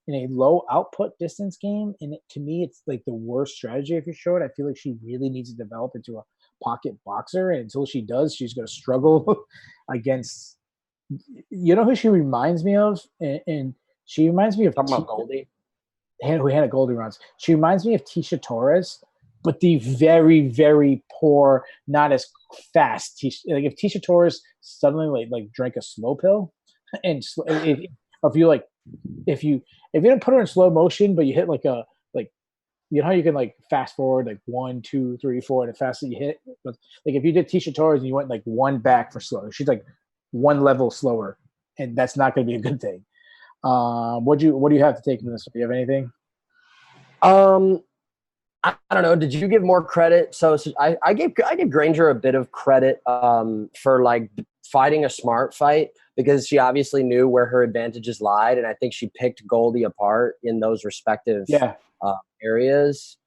in a low output distance game. And to me, it's like the worst strategy if you're short. I feel like she really needs to develop into a pocket boxer, and until she does, she's going to struggle against. You know who she reminds me of, and she reminds me of Talking about Goldie. who had a Goldie runs. She reminds me of Tisha Torres, but the very, very poor, not as fast. Like if Tisha Torres suddenly like drank a slow pill, and if you like, if you don't put her in slow motion, but you hit like you know how you can like fast forward like 1, 2, 3, 4, and the faster you hit. But like if you did Tisha Torres and you went like one back for slow, she's like one level slower, and that's not going to be a good thing. What do you have to take from this? Do you have anything? I don't know. Did you give more credit? So I gave Granger a bit of credit for like fighting a smart fight, because she obviously knew where her advantages lied, and I think she picked Goldie apart in those respective areas.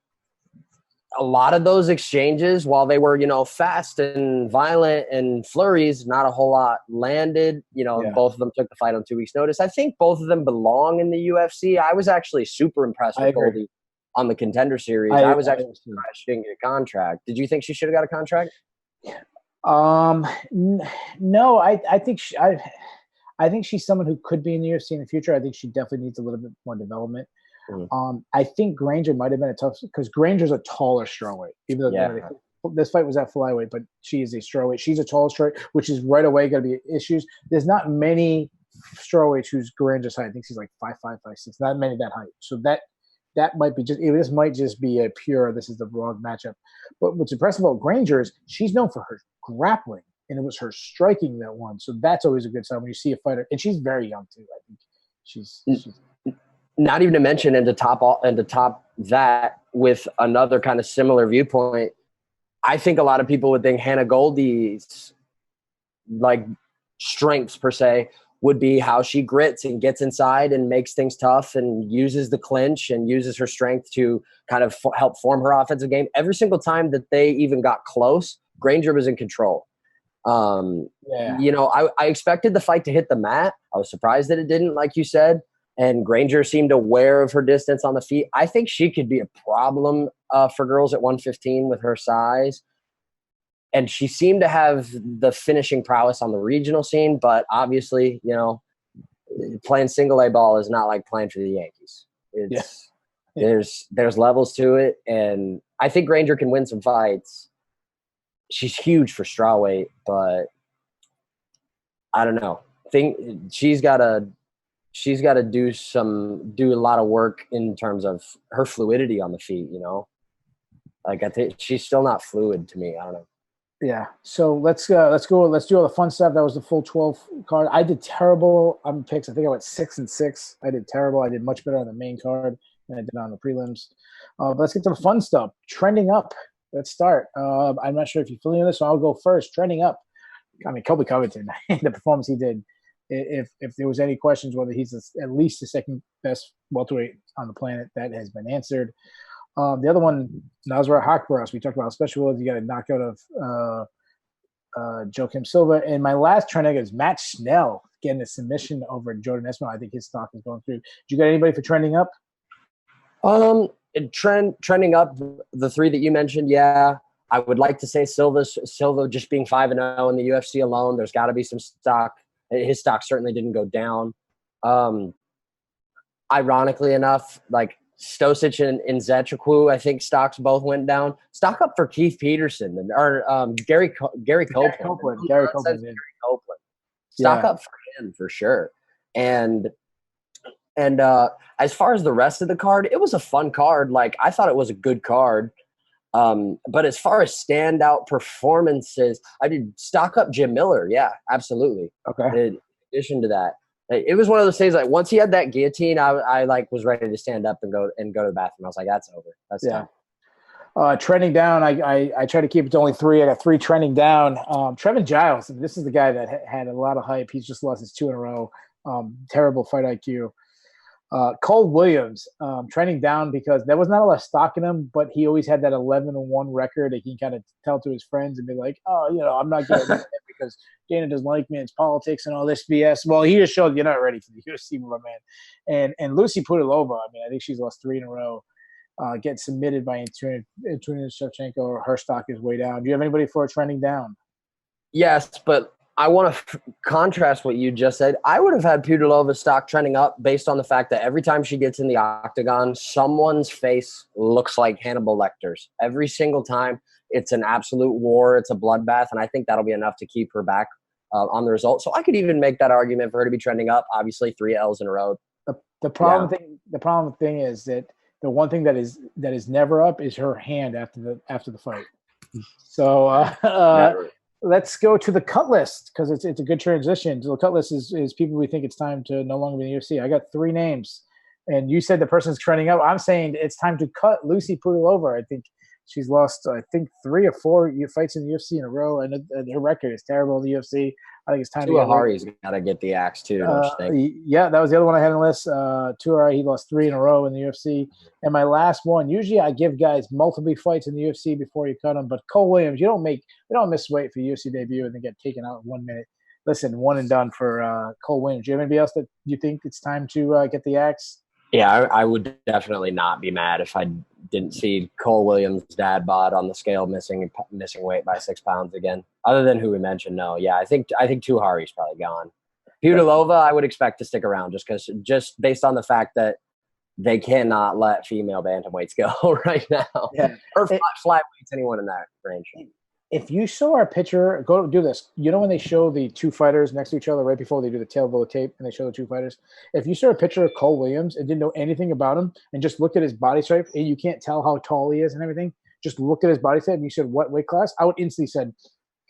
A lot of those exchanges, while they were, fast and violent and flurries, not a whole lot landed. Both of them took the fight on 2 weeks' notice. I think both of them belong in the UFC. I was actually super impressed with Goldie on the Contender Series. I was actually surprised she didn't get a contract. Did you think she should have got a contract? No, I think I think she's someone who could be in the UFC in the future. I think she definitely needs a little bit more development. I think Granger might have been a tough, because Granger's a taller strawweight. Even though this fight was at flyweight, but she is a strawweight. She's a tall strawweight, which is right away going to be issues. There's not many strawweights who's Granger's height. I think she's like 5'5", 5'6". Not many that height. So that might be this might just be a pure, this is the wrong matchup. But what's impressive about Granger is she's known for her grappling, and it was her striking that won. So that's always a good sign when you see a fighter, and she's very young too. I think she's not even to mention, and to top that with another kind of similar viewpoint, I think a lot of people would think Hannah Goldie's like strengths per se would be how she grits and gets inside and makes things tough and uses the clinch and uses her strength to kind of help form her offensive game. Every single time that they even got close, Granger was in control. I expected the fight to hit the mat. I was surprised that it didn't, like you said. And Granger seemed aware of her distance on the feet. I think she could be a problem for girls at 115 with her size. And she seemed to have the finishing prowess on the regional scene. But obviously, playing single A ball is not like playing for the Yankees. There's levels to it. And I think Granger can win some fights. She's huge for strawweight, but I don't know. She's got to do a lot of work in terms of her fluidity on the feet, Like I think she's still not fluid to me. I don't know. Yeah. So let's do all the fun stuff. That was the full 12 card. I did terrible on picks. I think I went 6-6. I did terrible. I did much better on the main card than I did on the prelims. But let's get to the fun stuff. Trending up. Let's start. I'm not sure if you're familiar with this, so I'll go first. Trending up. I mean, Colby Covington, the performance he did. If there was any questions whether he's at least the second best welterweight on the planet, that has been answered. The other one, Nasrat Haqparast. We talked about special wilds. You got a knockout of Joaquim Silva. And my last trending is Matt Schnell getting a submission over Jordan Esmo. I think his stock is going through. Did you got anybody for trending up? Trending up, the three that you mentioned, yeah. I would like to say Silva just being 5-0 in the UFC alone. There's got to be some stock. His stock certainly didn't go down. Ironically enough, like Stosic and Zetriku, I think stocks both went down. Stock up for Keith Peterson or Gary Copeland. Gary Copeland. Stock up for him for sure. And as far as the rest of the card, it was a fun card. Like I thought it was a good card. But as far as standout performances, I did stock up Jim Miller. Yeah, absolutely. Okay. In addition to that, it was one of those things. Like once he had that guillotine, I like was ready to stand up and go to the bathroom. I was like, that's over. That's done. Trending down. I try to keep it to only 3. I got 3 trending down. Trevin Giles. This is the guy that had a lot of hype. He's just lost his 2 in a row. Terrible fight IQ. Cole Williams trending down because there was not a lot of stock in him, but he always had that 11-1 record that he can kind of tell to his friends and be like, oh, I'm not getting every because Dana doesn't like me, it's politics and all this BS. Well, he just showed you're not ready for the UFC, my man. And Lucy Pudilova, I mean, I think she's lost 3 in a row. Getting submitted by Antonia Shevchenko. Her stock is way down. Do you have anybody for a trending down? Yes, but I want to contrast what you just said. I would have had Pudilova's stock trending up based on the fact that every time she gets in the octagon, someone's face looks like Hannibal Lecter's. Every single time, it's an absolute war. It's a bloodbath, and I think that'll be enough to keep her back on the result. So I could even make that argument for her to be trending up. Obviously, 3 L's in a row. The problem thing is that the one thing that is never up is her hand after the fight. So let's go to the cut list because it's a good transition. So the cut list is people we think it's time to no longer be in the UFC. I got 3 names, and you said the person's trending up. I'm saying it's time to cut Lucy Pudilova. I think she's lost 3 or 4 fights in the UFC in a row, and her record is terrible in the UFC. I think it's time Tuahari's got to get the axe too, don't you think? Yeah, that was the other one I had on the list. Tuahari, he lost 3 in a row in the UFC. And my last one, usually I give guys multiple fights in the UFC before you cut them, but Cole Williams, you don't miss weight for UFC debut and then get taken out in 1 minute. Listen, one and done for Cole Williams. Do you have anybody else that you think it's time to get the axe? Yeah, I would definitely not be mad if I didn't see Cole Williams' dad bod on the scale missing weight by 6 pounds again. Other than who we mentioned, no. Yeah, I think Tuahari's probably gone. Pudilova, I would expect to stick around just based on the fact that they cannot let female bantamweights go right now. Yeah. Or flyweights, anyone in that range. If you saw our picture, go do this. You know when they show the 2 fighters next to each other right before they do the tailbone tape and they show the 2 fighters? If you saw a picture of Cole Williams and didn't know anything about him and just looked at his body shape and you can't tell how tall he is and everything, just looked at his body shape and you said, what weight class? I would instantly said,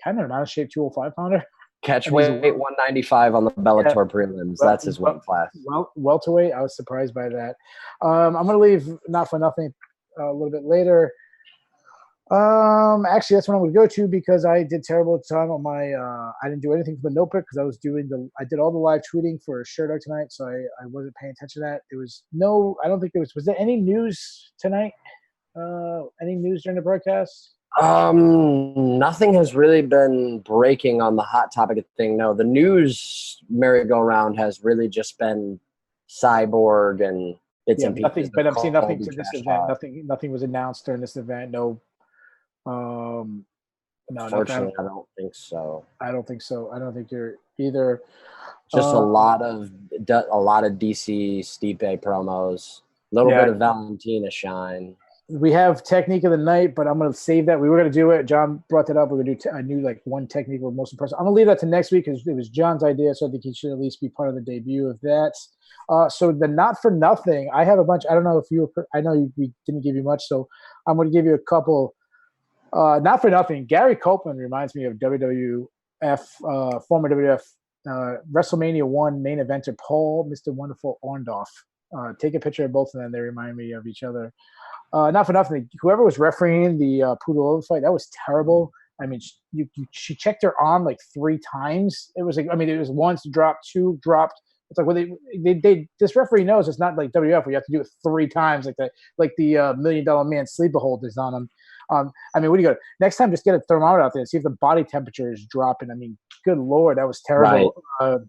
kind of an out-of-shape 205-pounder. Catch weight 195 on the Bellator prelims. That's his weight class. Welterweight, I was surprised by that. I'm going to leave Not For Nothing a little bit later. Actually, that's what I'm going to go to because I did terrible time on my. I didn't do anything for the notebook because I did all the live tweeting for Sherdog tonight, so I wasn't paying attention to that. There was no. I don't think there was. Was there any news tonight? Any news during the broadcast? Nothing has really been breaking on the hot topic thing. No, the news merry-go-round has really just been Cyborg and bits and pieces. But I've seen nothing to this event. Nothing was announced during this event. No. No. Unfortunately, I don't think so. I don't think so. I don't think you're either. Just a lot of DC Stipe promos. A little bit of Valentina shine. We have technique of the night, but I'm going to save that. We were going to do it. John brought that up. We're going to do a new one technique we're most impressed. I'm going to leave that to next week because it was John's idea, so I think he should at least be part of the debut of that. So the Not For Nothing, I have a bunch. I don't know if I know we didn't give you much, so I'm going to give you a couple. Not For Nothing. Gary Copeland reminds me of WWF, former WWF WrestleMania 1 main eventer Paul, Mr. Wonderful Orndorff. Take a picture of both of them. They remind me of each other. Not For Nothing. Whoever was refereeing the Pudilova fight, that was terrible. I mean, she checked her arm like 3 times. It was like, I mean, it was once dropped, 2 dropped. It's like, well, they this referee knows it's not like WWF where you have to do it 3 times, like the $1 Million Man sleeper hold is on them. I mean, what do you go? Next time, just get a thermometer out there and see if the body temperature is dropping. I mean, good Lord, that was terrible. Right.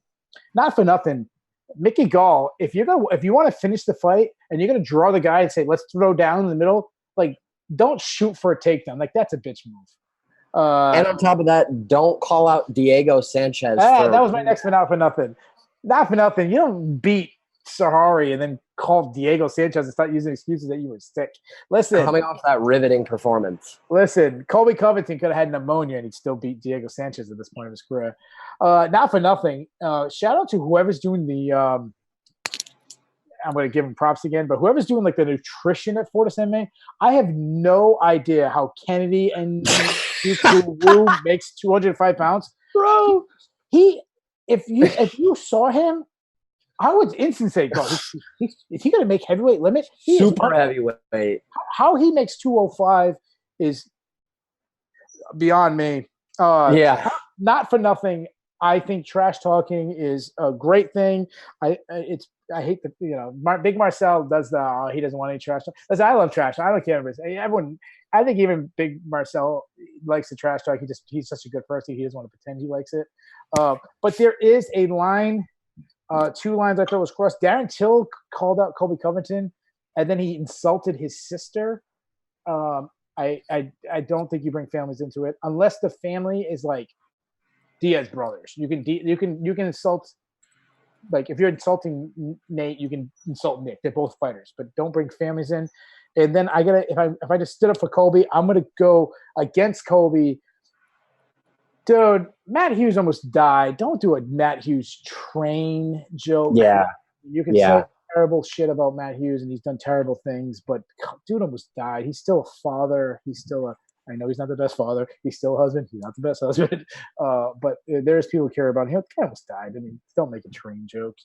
Not For Nothing. Mickey Gall, if you want to finish the fight and you're gonna draw the guy and say, let's throw down in the middle, like don't shoot for a takedown. Like that's a bitch move. And on top of that, don't call out Diego Sanchez. That was my next one. Not For Nothing. Not For Nothing. You don't beat Sahari and then call Diego Sanchez and start using excuses that you were sick. Listen, coming off that riveting performance. Listen, Colby Covington could have had pneumonia and he'd still beat Diego Sanchez at this point of his career. Not For Nothing. Shout out to whoever's doing the. I'm going to give him props again, but whoever's doing like the nutrition at Fortis MMA, I have no idea how Kennedy and Wu makes 205 pounds, bro. If you saw him. I would instantly say, bro, is he going to make heavyweight limit? Super heavyweight. How he makes 205 is beyond me. Yeah. Not For Nothing. I think trash talking is a great thing. I hate the Big Marcel does he doesn't want any trash talk. Listen, I love trash. I don't care. Everyone, I think even Big Marcel likes the trash talk. He's such a good person. He doesn't want to pretend he likes it. But there is a line, two lines I thought was crossed. Darren Till called out Colby Covington, and then he insulted his sister. I don't think you bring families into it unless the family is like Diaz brothers. You can insult, like if you're insulting Nate, you can insult Nick. They're both fighters, but don't bring families in. And then if I just stood up for Colby, I'm gonna go against Colby. Dude, Matt Hughes almost died. Don't do a Matt Hughes train joke. Yeah. You can say terrible shit about Matt Hughes, and he's done terrible things, but dude almost died. He's still a father. I know he's not the best father. He's still a husband. He's not the best husband. But there's people who care about him. He almost died. I mean, don't make a train joke.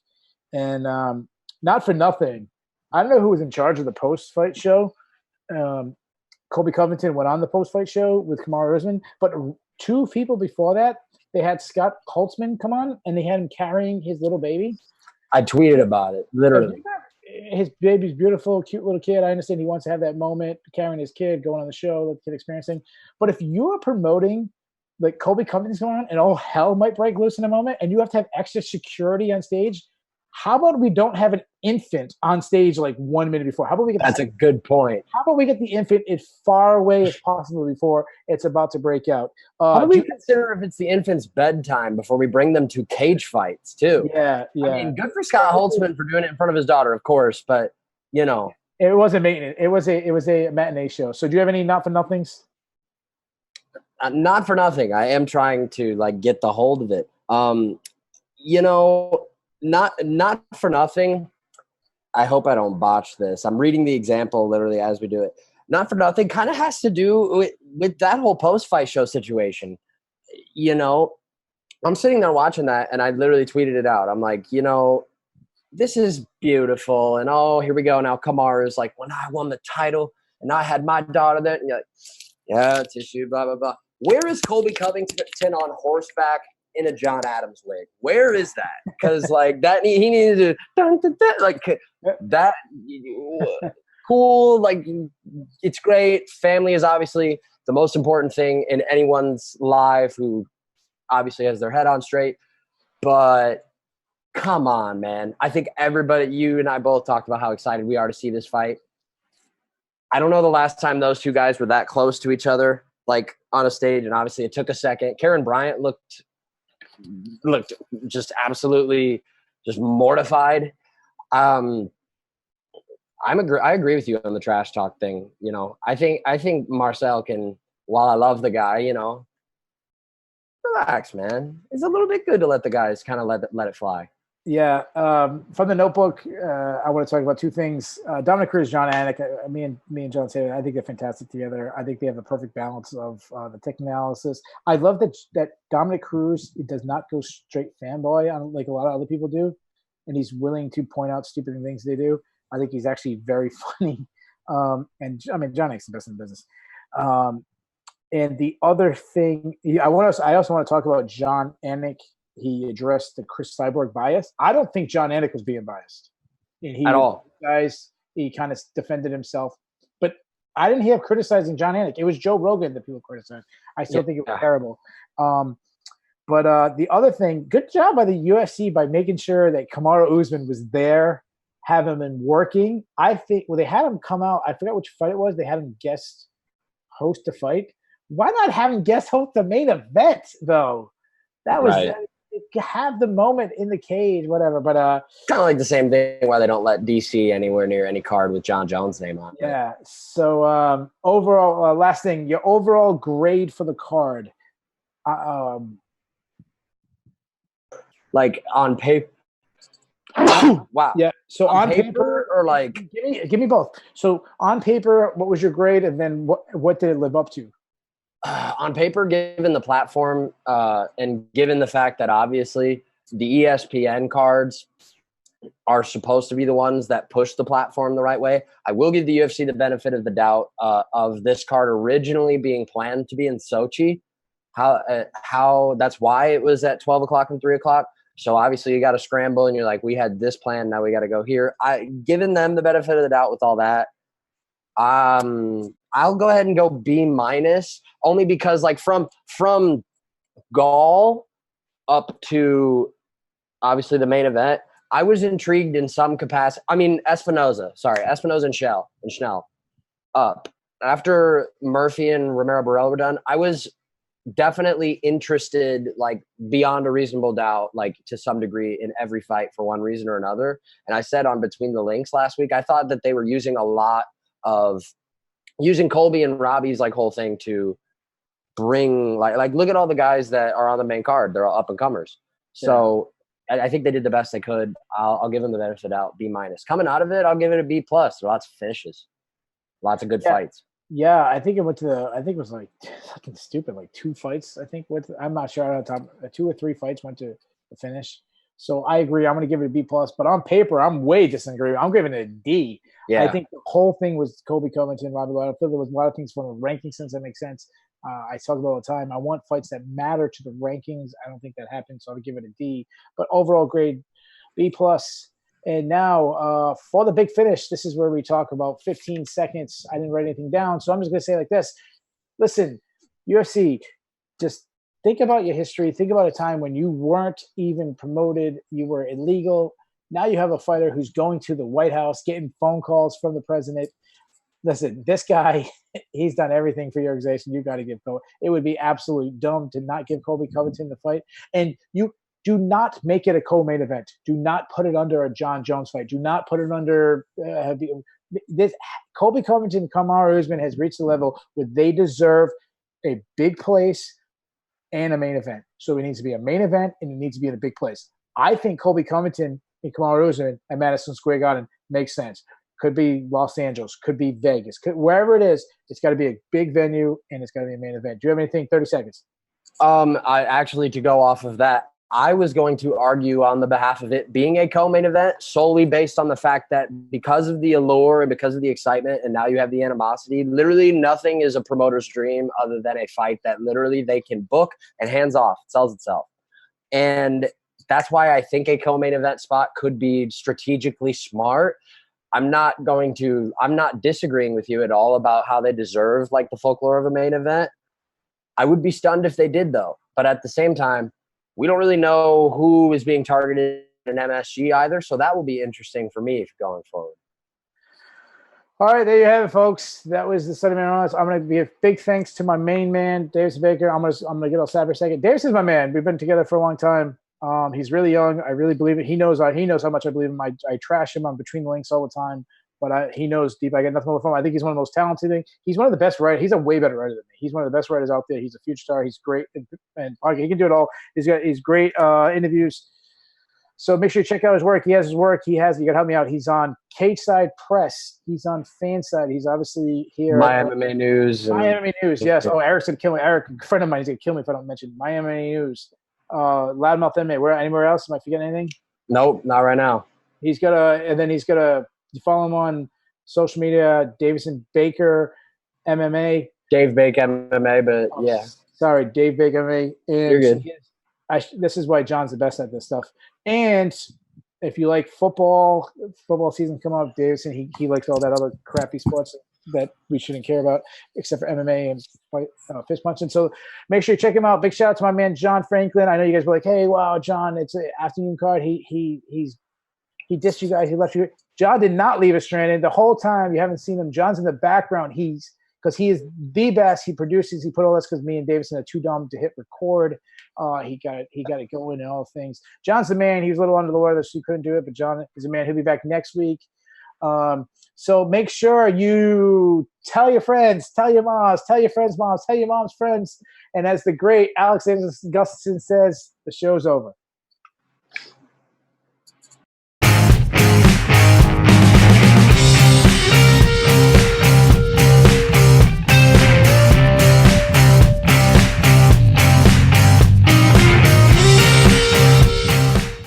And not for nothing, I don't know who was in charge of the post-fight show. Colby Covington went on the post-fight show with Kamaru Usman, but 2 people before that, they had Scott Holtzman come on, and they had him carrying his little baby. I tweeted about it, literally. His baby's beautiful, cute little kid. I understand he wants to have that moment, carrying his kid, going on the show, the kid experiencing. But if you're promoting, like Colby Covington's going on, and all hell might break loose in a moment, and you have to have extra security on stage, how about we don't have an infant on stage like 1 minute before? How about we get That's a good point. How about we get the infant as far away as possible before it's about to break out? How do we consider if it's the infant's bedtime before we bring them to cage fights too? Yeah. I mean, good for Scott Holtzman for doing it in front of his daughter, of course, but you know, it wasn't maintenance. It was a matinee show. So, do you have any not for nothings? Not for nothing. I am trying to like get the hold of it. You know, not for nothing. I hope I don't botch this. I'm reading the example literally as we do it. Not for nothing kind of has to do with that whole post-fight show situation. You know, I'm sitting there watching that, and I literally tweeted it out. I'm like, you know, this is beautiful. And, oh, here we go. Now Kamaru's like, when I won the title and I had my daughter there. And you're like, yeah, tissue, blah, blah, blah. Where is Colby Covington on horseback in a John Adams wig? Where is that? Because, like, that he needed to, like, that cool. Like, it's great. Family is obviously the most important thing in anyone's life who obviously has their head on straight. But come on, man. I think everybody, you and I both talked about how excited we are to see this fight. I don't know the last time those two guys were that close to each other, like on a stage, and obviously it took a second. Karen Bryant looked just absolutely just mortified. I agree with you on the trash talk thing. You know, I think Marcel can, while I love the guy, you know, relax, man. It's a little bit good to let the guys kind of let it fly. Yeah. From the Notebook, I want to talk about 2 things. Dominic Cruz, John Anik. Me and John say I think they're fantastic together. I think they have the perfect balance of the tech analysis. I love that Dominic Cruz does not go straight fanboy on like a lot of other people do, and he's willing to point out stupid things they do. I think he's actually very funny. And I mean, John Anik's the best in the business. And the other thing, I also want to talk about John Anik. He addressed the Chris Cyborg bias. I don't think John Anik was being biased. At all. He kind of defended himself. But I didn't hear criticizing John Anik. It was Joe Rogan that people criticized. I still think it was terrible. But the other thing, good job by the UFC by making sure that Kamaru Usman was there, have him in working. I think, they had him come out. I forgot which fight it was. They had him guest host the fight. Why not have him guest host the main event, though? That was right. Have the moment in the cage, whatever. But kind of like the same thing why they don't let DC anywhere near any card with John Jones' name on it. Yeah. So overall, last thing, your overall grade for the card. Like on paper. Wow. Yeah. So on paper or like give me both. So on paper, what was your grade, and then what did it live up to? On paper, given the platform and given the fact that obviously the ESPN cards are supposed to be the ones that push the platform the right way, I will give the UFC the benefit of the doubt of this card originally being planned to be in Sochi. how that's why it was at 12 o'clock and 3 o'clock. So obviously you got to scramble, and you're like, we had this plan, now we got to go here. Given them the benefit of the doubt with all that, I'll go ahead and go B minus, only because like from Gaul up to obviously the main event, I was intrigued in some capacity. I mean, Espinoza and Schnell up. After Murphy and Romero Barella were done, I was definitely interested, like beyond a reasonable doubt, like to some degree in every fight for one reason or another. And I said on Between the Links last week, I thought that they were using a lot of Colby and Robbie's like whole thing to bring like look at all the guys that are on the main card. They're all up and comers. So I think they did the best they could. I'll give them the benefit of the doubt, B minus. Coming out of it, I'll give it a B plus. Lots of finishes, lots of good fights. Yeah, I think it went to I think it was like fucking stupid, like 2 fights. I think I'm not sure on top. 2 or 3 fights went to the finish. So I agree. I'm going to give it a B plus. But on paper, I'm way disagreeing. I'm giving it a D. Yeah. I think the whole thing was Colby Covington, Robbie Lawler. I feel there was a lot of things from a ranking sense that makes sense. I talk about all the time. I want fights that matter to the rankings. I don't think that happened, so I would give it a D. But overall grade, B plus. And now for the big finish, this is where we talk about 15 seconds. I didn't write anything down, so I'm just going to say it like this. Listen, UFC, just think about your history. Think about a time when you weren't even promoted. You were illegal. Now you have a fighter who's going to the White House, getting phone calls from the president. Listen, this guy, he's done everything for your organization. You got to give Colby. It would be absolutely dumb to not give Colby Covington the fight. And you do not make it a co-main event. Do not put it under a John Jones fight. Do not put it under this. Colby Covington, Kamaru Usman has reached the level where they deserve a big place and a main event. So it needs to be a main event, and it needs to be in a big place. I think Colby Covington and Kamaru Usman at Madison Square Garden makes sense. Could be Los Angeles, could be Vegas, wherever it is, it's got to be a big venue, and it's got to be a main event. Do you have anything? 30 seconds. I actually, to go off of that, I was going to argue on the behalf of it being a co-main event solely based on the fact that because of the allure and because of the excitement, and now you have the animosity, literally nothing is a promoter's dream other than a fight that literally they can book and hands off. It sells itself. And that's why I think a co-main event spot could be strategically smart. I'm not disagreeing with you at all about how they deserve like the folklore of a main event. I would be stunned if they did though. But at the same time, we don't really know who is being targeted in MSG either. So that will be interesting for me going forward. All right, there you have it, folks. That was the Sunday Man Honest. I'm going to give big thanks to my main man, Davidson Baker. I'm going to get all sad for a second. Davidson's my man. We've been together for a long time. He's really young. I really believe it. He knows how much I believe him. I trash him on Between the Links all the time, but he knows deep. I got nothing more from him. I think he's one of the most talented. He's one of the best writers. He's a way better writer than me. He's one of the best writers out there. He's a future star. He's great, and he can do it all. He's great interviews. So make sure you check out his work. He has his work. You got to help me out. He's on Cage Side Press. He's on Fan Side. He's obviously here. My MMA News. Miami News. Yes. Oh, Eric's gonna kill me. Eric, a friend of mine, he's gonna kill me if I don't mention Miami News. Loudmouth MMA. Anywhere else? Am I forgetting anything? Nope, not right now. You follow him on social media, Davidson Baker MMA. Dave Baker MMA, but yeah. Sorry, Dave Baker MMA. And you're good. This is why John's the best at this stuff. And if you like football season come up, Davidson, he likes all that other crappy sports that we shouldn't care about, except for MMA and fist punching. So make sure you check him out. Big shout out to my man John Franklin. I know you guys were like, "Hey, wow, John, it's an afternoon card." He dissed you guys. He left you. John did not leave us stranded the whole time. You haven't seen him. John's in the background. Because he is the best. He produces. He put all this because me and Davidson are too dumb to hit record. He got it going and all things. John's the man. He was a little under the weather, so he couldn't do it. But John is a man. He'll be back next week. So make sure you tell your friends, tell your moms, tell your friends' moms, tell your mom's friends. And as the great Alex Gustafson says, the show's over.